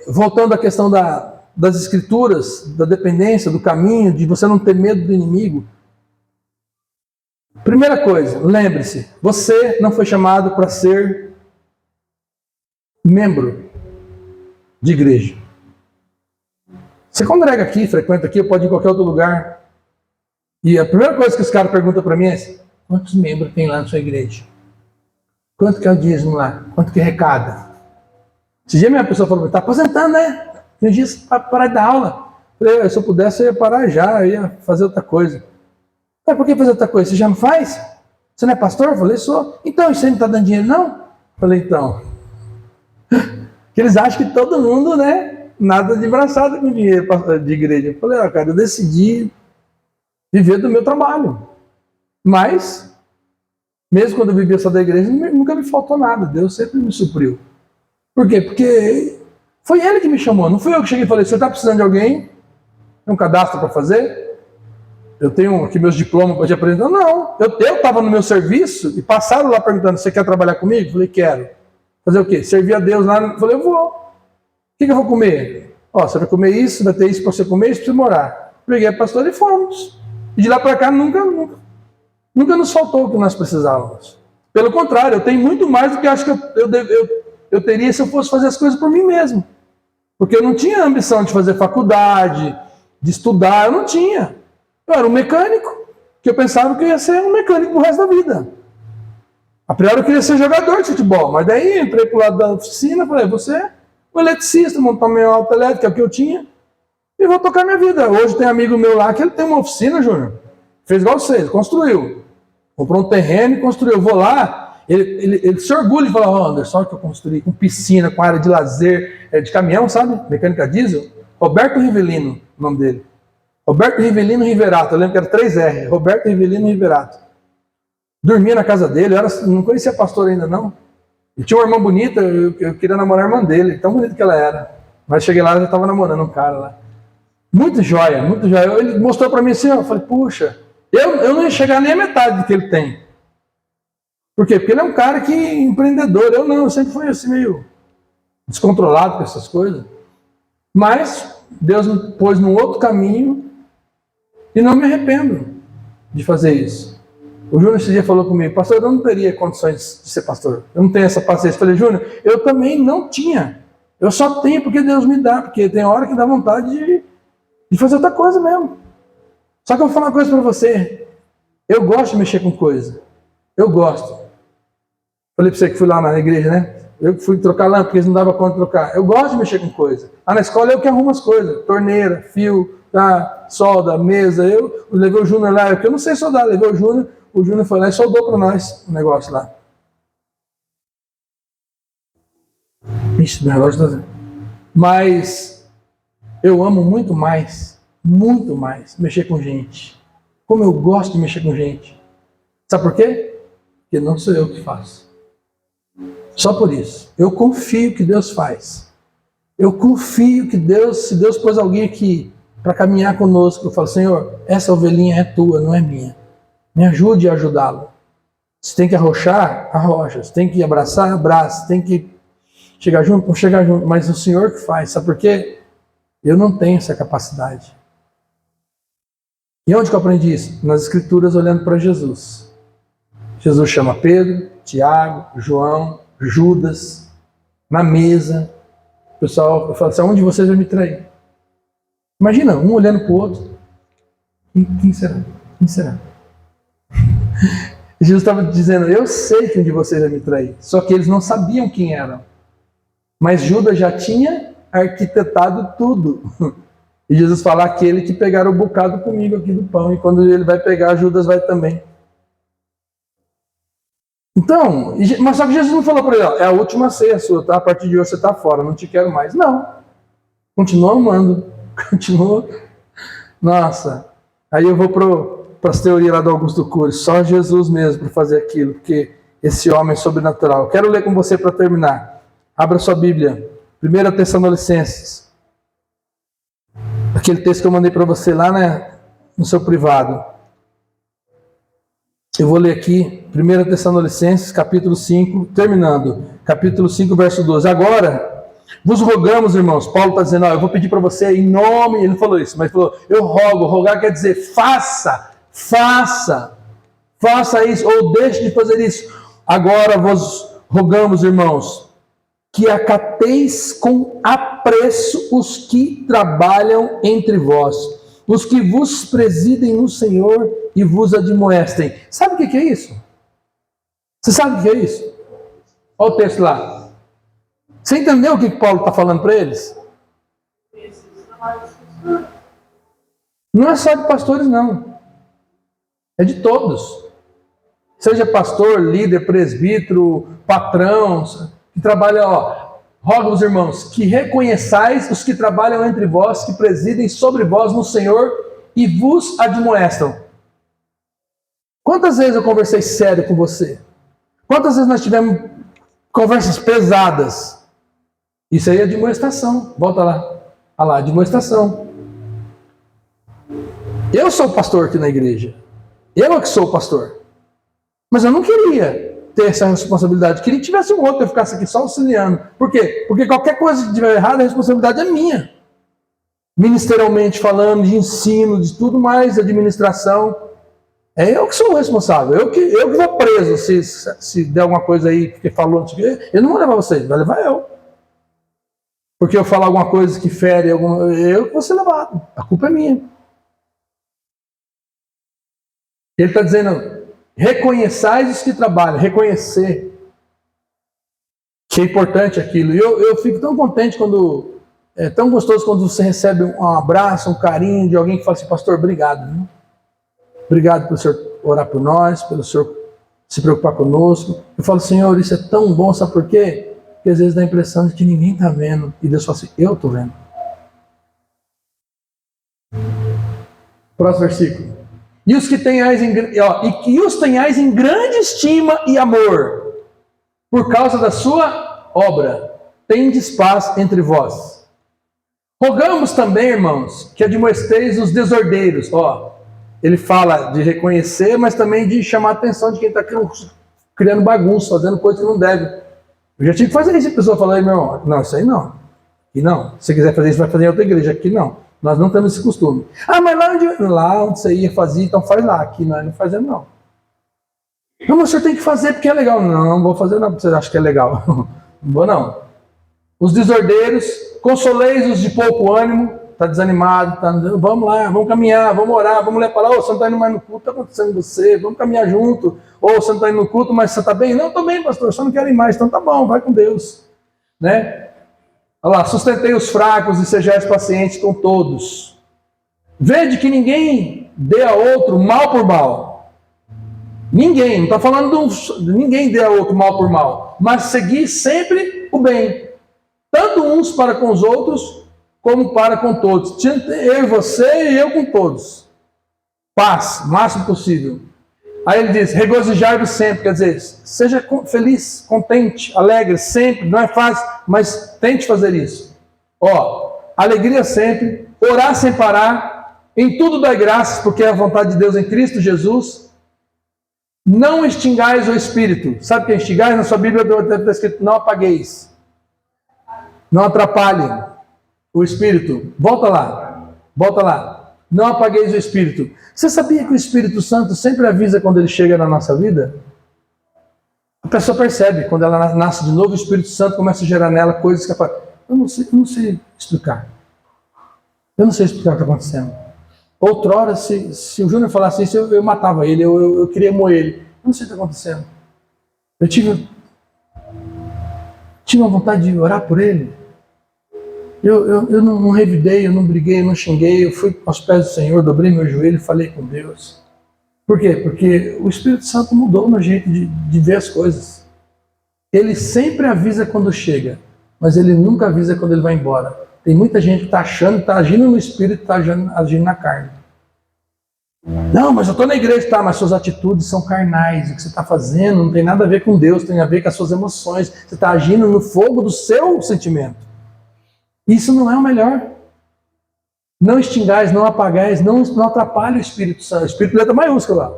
Speaker 1: voltando à questão das escrituras, da dependência, do caminho, de você não ter medo do inimigo. Primeira coisa, lembre-se, você não foi chamado para ser membro de igreja. Você congrega aqui, frequenta aqui, pode ir em qualquer outro lugar. E a primeira coisa que os caras perguntam para mim é, quantos membros tem lá na sua igreja? Quanto que é o dízimo lá? Quanto que arrecada? Esse dia minha pessoa falou, está aposentando, né? Tem dias para parar de dar aula. Eu falei, se eu pudesse, eu ia parar já, eu ia fazer outra coisa. Mas por que fazer outra coisa? Você já não faz? Você não é pastor? Eu falei, sou. Então, você não está dando dinheiro, não? Eu falei, então. Que eles acham que todo mundo, né? Nada de braçada com dinheiro de igreja. Eu falei, cara, eu decidi viver do meu trabalho. Mas, mesmo quando eu vivia só da igreja, nunca me faltou nada. Deus sempre me supriu. Por quê? Porque Foi ele que me chamou, não fui eu que cheguei e falei, você está precisando de alguém? Tem um cadastro para fazer? Eu tenho aqui meus diplomas para te apresentar? Não, eu estava no meu serviço e passaram lá perguntando, você quer trabalhar comigo? Falei, quero. Fazer o quê? Servir a Deus lá. Falei, eu vou. O que eu vou comer? Ó, você vai comer isso, vai ter isso para você comer, isso para você morar. Peguei a pastora e fomos. E de lá para cá nunca nos faltou o que nós precisávamos. Pelo contrário, eu tenho muito mais do que acho que eu teria se eu fosse fazer as coisas por mim mesmo. Porque eu não tinha ambição de fazer faculdade, de estudar, eu não tinha. Eu era um mecânico, que eu pensava que eu ia ser um mecânico pro resto da vida. A priori eu queria ser jogador de futebol, mas daí entrei pro lado da oficina, falei, você é um eletricista, montar meu auto elétrico, é o que eu tinha, e vou tocar minha vida. Hoje tem um amigo meu lá que ele tem uma oficina, Júnior, fez igual você, ele construiu. Comprou um terreno e construiu. Eu vou lá, ele se orgulha de falar, Anderson, olha que eu construí com piscina, com área de lazer, de caminhão, sabe? Mecânica diesel. Roberto Rivelino, o nome dele. Roberto Rivelino Riverato, eu lembro que era 3R, Roberto Rivelino Riverato. Dormia na casa dele, não conhecia a pastora ainda não. E tinha uma irmã bonita, eu queria namorar a irmã dele, tão bonita que ela era. Mas cheguei lá, eu já estava namorando um cara lá. Muito joia, muito joia. Ele mostrou para mim assim, eu falei, puxa, eu não ia chegar nem a metade do que ele tem. Por quê? Porque ele é um cara que empreendedor. Eu sempre fui assim meio descontrolado com essas coisas. Mas Deus me pôs num outro caminho e não me arrependo de fazer isso. O Júnior esse dia falou comigo, pastor, eu não teria condições de ser pastor. Eu não tenho essa paciência. Eu falei, Júnior, eu também não tinha. Eu só tenho porque Deus me dá, porque tem hora que dá vontade de fazer outra coisa mesmo. Só que eu vou falar uma coisa para você. Eu gosto de mexer com coisa. Eu gosto. Falei para você que fui lá na igreja, né? Eu fui trocar lâmpada, porque eles não davam conta de trocar. Eu gosto de mexer com coisa. Lá na escola eu que arrumo as coisas. Torneira, fio, tá, solda, mesa. Eu levei o Júnior lá, porque eu não sei soldar. Levei o Júnior foi lá e soldou para nós o negócio lá. Ixi, o negócio tá... Mas eu amo muito mais mexer com gente. Como eu gosto de mexer com gente. Sabe por quê? Porque não sou eu que faço. Só por isso. Eu confio que Deus faz. Eu confio que Deus, se Deus pôs alguém aqui para caminhar conosco, eu falo, Senhor, essa ovelhinha é tua, não é minha. Me ajude a ajudá-lo. Se tem que arrochar, arrocha. Se tem que abraçar, abraça. Se tem que chegar junto, vamos chegar junto. Mas o Senhor que faz. Sabe por quê? Eu não tenho essa capacidade. E onde que eu aprendi isso? Nas Escrituras, olhando para Jesus. Jesus chama Pedro, Tiago, João, Judas, na mesa. O pessoal fala assim, onde vocês vão me trair? Imagina, um olhando para o outro. Quem será? Quem será? Jesus estava dizendo, eu sei que um de vocês vai me trair. Só que eles não sabiam quem eram. Mas Judas já tinha arquitetado tudo. E Jesus fala, aquele que pegar o bocado comigo aqui do pão. E quando ele vai pegar, Judas vai também. Então, mas só que Jesus não falou para ele, ó, é a última ceia sua, tá? A partir de hoje você está fora, não te quero mais. Não. Continua amando. Continua. Nossa. Aí eu vou para as teorias lá do Augusto Cury. Só Jesus mesmo para fazer aquilo, porque esse homem é sobrenatural. Quero ler com você para terminar. Abra sua Bíblia. 1 Tessalonicenses. Aquele texto que eu mandei para você lá, né, no seu privado. Eu vou ler aqui, 1 Tessalonicenses, capítulo 5, terminando. Capítulo 5, verso 12. Agora, vos rogamos, irmãos. Paulo está dizendo, ó, eu vou pedir para você em nome... Ele não falou isso, mas falou, eu rogo. Rogar quer dizer, faça isso, ou deixe de fazer isso. Agora vos rogamos, irmãos, que acateis com apreço os que trabalham entre vós, os que vos presidem no Senhor e vos admoestem. Sabe o que é isso? Você sabe o que é isso? Olha o texto lá. Você entendeu o que Paulo está falando para eles? Não é só de pastores, não. É de todos. Seja pastor, líder, presbítero, patrão, que trabalha, ó. Rogo os irmãos, que reconheçais os que trabalham entre vós, que presidem sobre vós no Senhor e vos admoestam. Quantas vezes eu conversei sério com você? Quantas vezes nós tivemos conversas pesadas? Isso aí é admoestação. Volta lá. Olha lá, admoestação. Eu sou o pastor aqui na igreja. Eu é que sou o pastor. Mas eu não queria ter essa responsabilidade. Eu queria que tivesse um outro, eu ficasse aqui só auxiliando. Por quê? Porque qualquer coisa que tiver errado, a responsabilidade é minha. Ministerialmente falando, de ensino, de tudo mais, administração. É eu que sou o responsável. Eu que vou preso se der alguma coisa aí que falou. Eu não vou levar vocês, vai levar eu. Porque eu falar alguma coisa que fere, eu que vou ser levado. A culpa é minha. Ele está dizendo, reconheçais os que trabalham, reconhecer que é importante aquilo. E eu fico tão contente quando, é tão gostoso quando você recebe um abraço, um carinho de alguém que fala assim, pastor, obrigado. Viu? Obrigado pelo senhor orar por nós, pelo senhor se preocupar conosco. Eu falo, Senhor, isso é tão bom, sabe por quê? Porque às vezes dá a impressão de que ninguém está vendo. E Deus fala assim, eu estou vendo. Próximo versículo. E os que tenhais em grande estima e amor, por causa da sua obra, tendes paz entre vós. Rogamos também, irmãos, que admoesteis os desordeiros. Ele fala de reconhecer, mas também de chamar a atenção de quem está criando bagunça, fazendo coisa que não deve. Eu já tive que fazer isso. A pessoa fala, meu irmão, não, isso aí não. E não. Se você quiser fazer isso, vai fazer em outra igreja. Aqui não. Nós não temos esse costume. Mas lá onde você ia fazer, então faz lá. Aqui nós não fazemos, não. Não, mas o senhor tem que fazer porque é legal. Não vou fazer não, porque você acha que é legal. Não vou não. Os desordeiros, consoleis os de pouco ânimo. Está desanimado, vamos lá, vamos caminhar, vamos orar, vamos ler a palavra. Você não está indo mais no culto, está acontecendo com você, vamos caminhar junto. Ou você não está indo no culto, mas você está bem? Não, estou bem, pastor, só não quero ir mais. Então tá bom, vai com Deus. Né? Olha lá, sustentei os fracos e sejais pacientes com todos. Vede que ninguém dê a outro mal por mal. Ninguém, não está falando de ninguém dê a outro mal por mal. Mas seguir sempre o bem. Tanto uns para com os outros, como para com todos. Eu e você e eu com todos. Paz, máximo possível. Aí ele diz, regozijai-vos sempre, quer dizer, seja feliz, contente, alegre, sempre, não é fácil, mas tente fazer isso. Alegria sempre, orar sem parar, em tudo dai graças, porque é a vontade de Deus em Cristo Jesus. Não extingais o Espírito. Sabe o que é extingais? Na sua Bíblia está escrito, não apagueis. Não atrapalhem o Espírito. Volta lá. Não apagueis o Espírito. Você sabia que o Espírito Santo sempre avisa quando ele chega na nossa vida? A pessoa percebe, quando ela nasce de novo, o Espírito Santo começa a gerar nela coisas que ela fala, eu não sei explicar. Eu não sei explicar o que está acontecendo. Outrora, se o Júnior falasse isso, eu matava ele, eu queria moer ele. Eu não sei o que está acontecendo. Eu tive uma vontade de orar por ele. Eu não revidei, eu não briguei, eu não xinguei, eu fui aos pés do Senhor, dobrei meu joelho e falei com Deus. Por quê? Porque o Espírito Santo mudou o meu jeito de ver as coisas. Ele sempre avisa quando chega, mas ele nunca avisa quando ele vai embora. Tem muita gente que está achando, está agindo no Espírito, está agindo na carne. Não, mas eu estou na igreja, tá, mas suas atitudes são carnais, o que você está fazendo não tem nada a ver com Deus, tem a ver com as suas emoções, você está agindo no fogo do seu sentimento. Isso não é o melhor. Não extingais, não apagais, não atrapalhe o Espírito Santo. O Espírito letra maiúscula lá.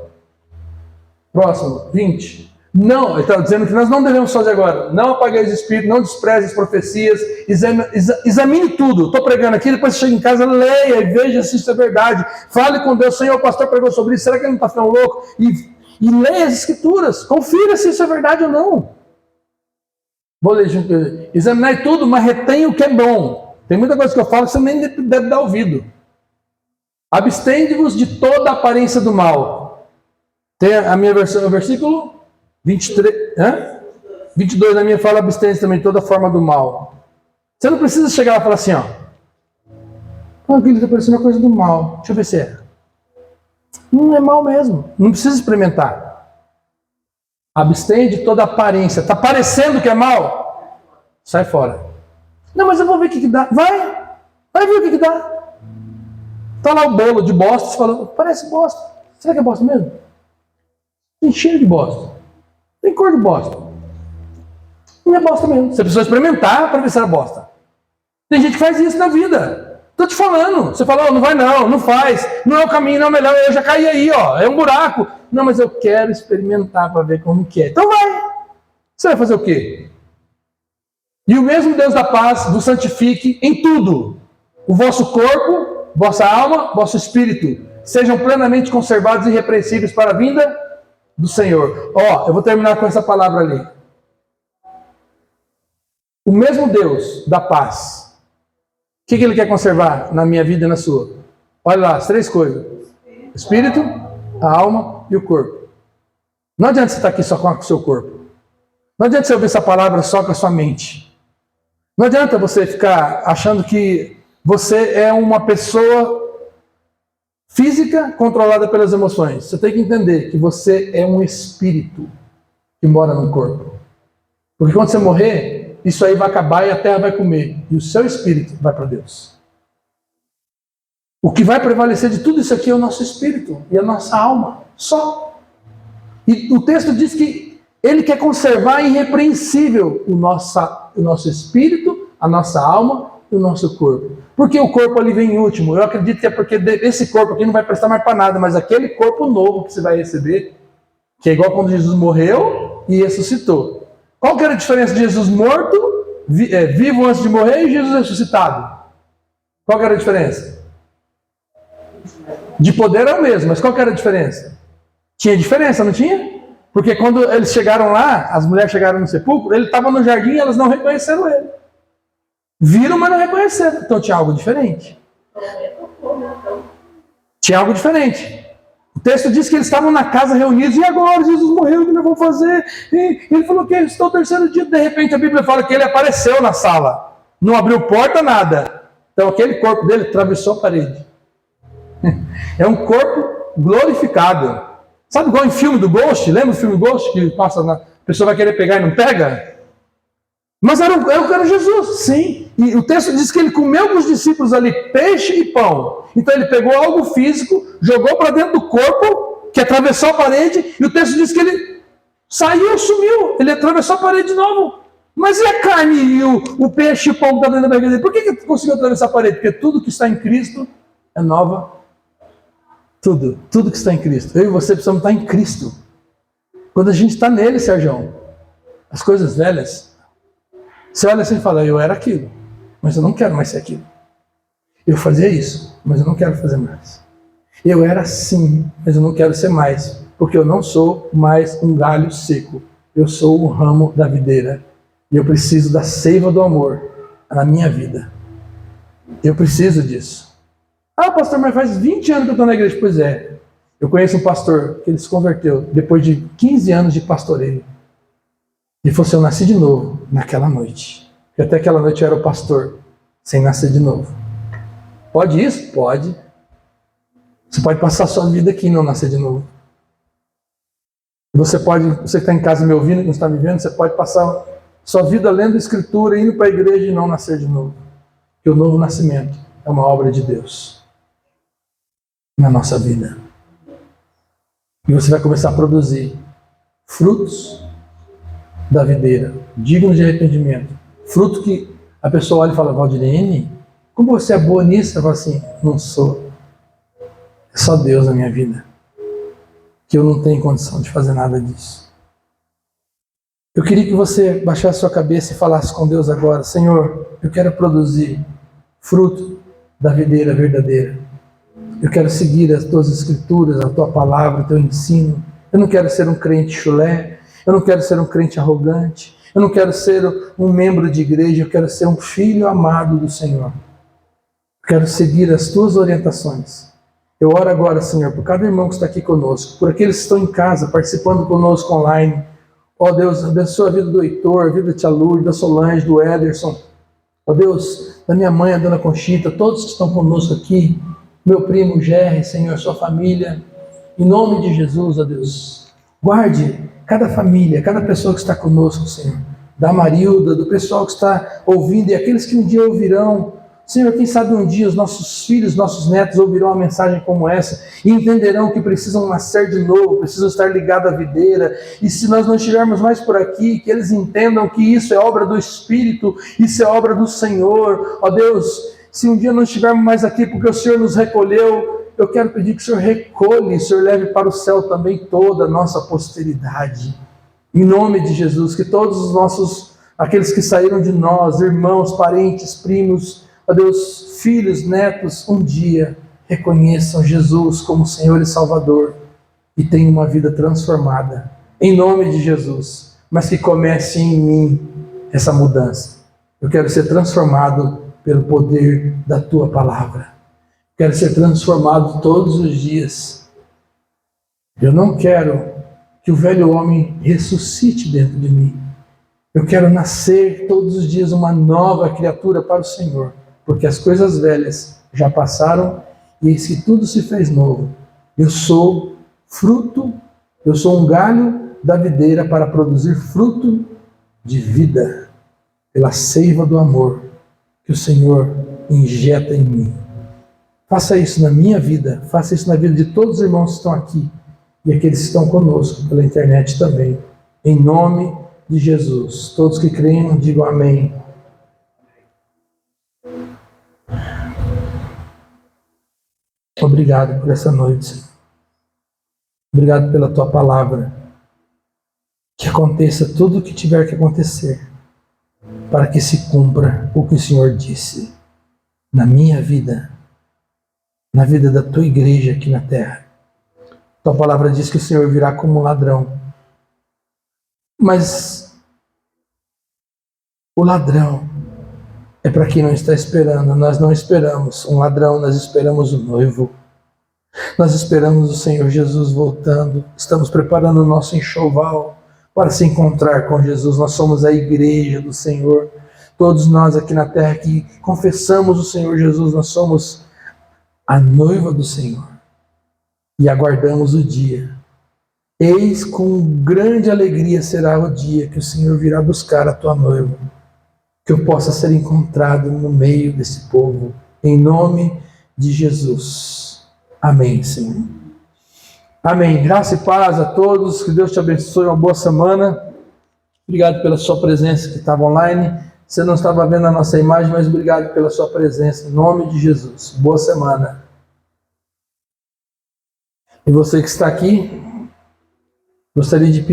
Speaker 1: Próximo, 20. Não, ele está dizendo que nós não devemos fazer agora. Não apagueis o Espírito, não despreze as profecias, examine tudo. Estou pregando aqui, depois você chega em casa, leia e veja se isso é verdade. Fale com Deus, Senhor, o pastor pregou sobre isso, será que ele não está ficando louco? E leia as Escrituras, confira se isso é verdade ou não. Vou ler junto. Examinai tudo, mas retenha o que é bom. Tem muita coisa que eu falo que você nem deve dar ouvido. Abstende-vos de toda a aparência do mal. Tem a minha versão, o versículo 23, 22 na minha fala, abstende também de toda forma do mal. Você não precisa chegar lá e falar assim, aquilo está parecendo uma coisa do mal. Deixa eu ver se é. Não é mal mesmo. Não precisa experimentar. Abstém de toda aparência. Está parecendo que é mal? Sai fora. Não, mas eu vou ver o que dá. Vai ver o que dá. Está lá o bolo de bosta, você fala, parece bosta. Será que é bosta mesmo? Tem cheiro de bosta. Tem cor de bosta. Não é bosta mesmo. Você precisa experimentar para ver se é bosta. Tem gente que faz isso na vida. Tô te falando. Você fala, oh, não vai não, não faz. Não é o caminho, não é o melhor. Eu já caí aí, ó. É um buraco. Não, mas eu quero experimentar para ver como que é. Então vai. Você vai fazer o quê? E o mesmo Deus da paz vos santifique em tudo. O vosso corpo, vossa alma, vosso espírito sejam plenamente conservados e irrepreensíveis para a vinda do Senhor. Ó, eu vou terminar com essa palavra ali. O mesmo Deus da paz, o que Ele quer conservar na minha vida e na sua? Olha lá, as 3 coisas. O espírito, a alma e o corpo. Não adianta você estar aqui só com o seu corpo. Não adianta você ouvir essa palavra só com a sua mente. Não adianta você ficar achando que você é uma pessoa física controlada pelas emoções. Você tem que entender que você é um espírito que mora no corpo. Porque quando você morrer, isso aí vai acabar e a terra vai comer. E o seu espírito vai para Deus. O que vai prevalecer de tudo isso aqui é o nosso espírito e a nossa alma. Só. E o texto diz que Ele quer conservar irrepreensível o nosso espírito, a nossa alma e o nosso corpo. Porque o corpo ali vem em último. Eu acredito que é porque esse corpo aqui não vai prestar mais para nada, mas aquele corpo novo que você vai receber, que é igual quando Jesus morreu e ressuscitou. Qual que era a diferença de Jesus morto, vivo antes de morrer, e Jesus ressuscitado? Qual que era a diferença? De poder é o mesmo, mas qual que era a diferença? Tinha diferença, não tinha? Porque quando eles chegaram lá, as mulheres chegaram no sepulcro, ele estava no jardim e elas não reconheceram ele. Viram, mas não reconheceram. Então tinha algo diferente. Tinha algo diferente. O texto diz que eles estavam na casa reunidos, e agora Jesus morreu, o que nós vamos fazer? E ele falou que estou o 3º dia. De repente a Bíblia fala que ele apareceu na sala. Não abriu porta, nada. Então aquele corpo dele atravessou a parede. É um corpo glorificado. Sabe igual em filme do Ghost? Lembra do filme Ghost? Que passa a pessoa vai querer pegar e não pega? Mas era Jesus, sim. E o texto diz que ele comeu com os discípulos ali peixe e pão. Então ele pegou algo físico, jogou para dentro do corpo, que atravessou a parede, e o texto diz que ele saiu, sumiu. Ele atravessou a parede de novo. Mas e a carne e o peixe e o pão que está dentro da barriga dele? Por que ele conseguiu atravessar a parede? Porque tudo que está em Cristo é nova. Tudo que está em Cristo. Eu e você precisamos estar em Cristo. Quando a gente está nele, Sérgio, as coisas velhas, você olha assim e fala, eu era aquilo, mas eu não quero mais ser aquilo. Eu fazia isso, mas eu não quero fazer mais. Eu era assim, mas eu não quero ser mais, porque eu não sou mais um galho seco. Eu sou o ramo da videira. E eu preciso da seiva do amor na minha vida. Eu preciso disso. Ah, pastor, mas faz 20 anos que eu estou na igreja. Pois é. Eu conheço um pastor que ele se converteu depois de 15 anos de pastoreio. Ele falou assim, eu nasci de novo naquela noite. Porque até aquela noite eu era o pastor, sem nascer de novo. Pode isso? Pode. Você pode passar a sua vida aqui e não nascer de novo. Você que está em casa me ouvindo, que não está me vendo, você pode passar sua vida lendo a Escritura, indo para a igreja e não nascer de novo. Porque o novo nascimento é uma obra de Deus na nossa vida. E você vai começar a produzir frutos da videira, dignos de arrependimento. Fruto que a pessoa olha e fala, Valdirene, como você é boa nisso? Eu falo assim, não sou. É só Deus na minha vida. Que eu não tenho condição de fazer nada disso. Eu queria que você baixasse sua cabeça e falasse com Deus agora, Senhor, eu quero produzir fruto da videira verdadeira. Eu quero seguir as tuas escrituras, a tua palavra, o teu ensino. Eu não quero ser um crente chulé. Eu não quero ser um crente arrogante. Eu não quero ser um membro de igreja. Eu quero ser um filho amado do Senhor. Eu quero seguir as tuas orientações. Eu oro agora, Senhor, por cada irmão que está aqui conosco, por aqueles que estão em casa, participando conosco online. Ó Deus, abençoa a vida do Heitor, a vida da tia Lourdes, da Solange, do Ederson. Ó Deus, da minha mãe, a dona Conchita, todos que estão conosco aqui. Meu primo Gerry, Senhor, sua família. Em nome de Jesus, ó Deus. Guarde cada família, cada pessoa que está conosco, Senhor. Da Marilda, do pessoal que está ouvindo e aqueles que um dia ouvirão. Senhor, quem sabe um dia os nossos filhos, nossos netos ouvirão uma mensagem como essa e entenderão que precisam nascer de novo, precisam estar ligados à videira. E se nós não estivermos mais por aqui, que eles entendam que isso é obra do Espírito, isso é obra do Senhor. Ó Deus, se um dia não estivermos mais aqui porque o Senhor nos recolheu, eu quero pedir que o Senhor recolhe, o Senhor leve para o céu também toda a nossa posteridade. Em nome de Jesus, que todos os nossos, aqueles que saíram de nós, irmãos, parentes, primos, ó Deus, filhos, netos, um dia reconheçam Jesus como Senhor e Salvador e tenham uma vida transformada. Em nome de Jesus. Mas que comece em mim essa mudança. Eu quero ser transformado pelo poder da Tua Palavra. Quero ser transformado todos os dias. Eu não quero que o velho homem ressuscite dentro de mim. Eu quero nascer todos os dias uma nova criatura para o Senhor. Porque as coisas velhas já passaram e eis que tudo se fez novo. Eu sou fruto, eu sou um galho da videira para produzir fruto de vida, pela seiva do amor que o Senhor injeta em mim. Faça isso na minha vida, faça isso na vida de todos os irmãos que estão aqui e aqueles que estão conosco pela internet também. Em nome de Jesus. Todos que creem, digam amém. Obrigado por essa noite, Senhor. Obrigado pela Tua Palavra. Que aconteça tudo o que tiver que acontecer, para que se cumpra o que o Senhor disse na minha vida, na vida da Tua igreja aqui na terra. Tua Palavra diz que o Senhor virá como um ladrão. Mas o ladrão é para quem não está esperando. Nós não esperamos um ladrão, nós esperamos o noivo. Nós esperamos o Senhor Jesus voltando. Estamos preparando o nosso enxoval para se encontrar com Jesus. Nós somos a igreja do Senhor. Todos nós aqui na terra que confessamos o Senhor Jesus, nós somos a noiva do Senhor. E aguardamos o dia. Eis com grande alegria será o dia que o Senhor virá buscar a tua noiva. Que eu possa ser encontrado no meio desse povo. Em nome de Jesus. Amém, Senhor. Amém. Graça e paz a todos. Que Deus te abençoe. Uma boa semana. Obrigado pela sua presença que estava online. Você não estava vendo a nossa imagem, mas obrigado pela sua presença. Em nome de Jesus. Boa semana. E você que está aqui, gostaria de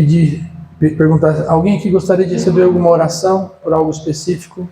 Speaker 1: perguntar, alguém aqui gostaria de receber alguma oração por algo específico?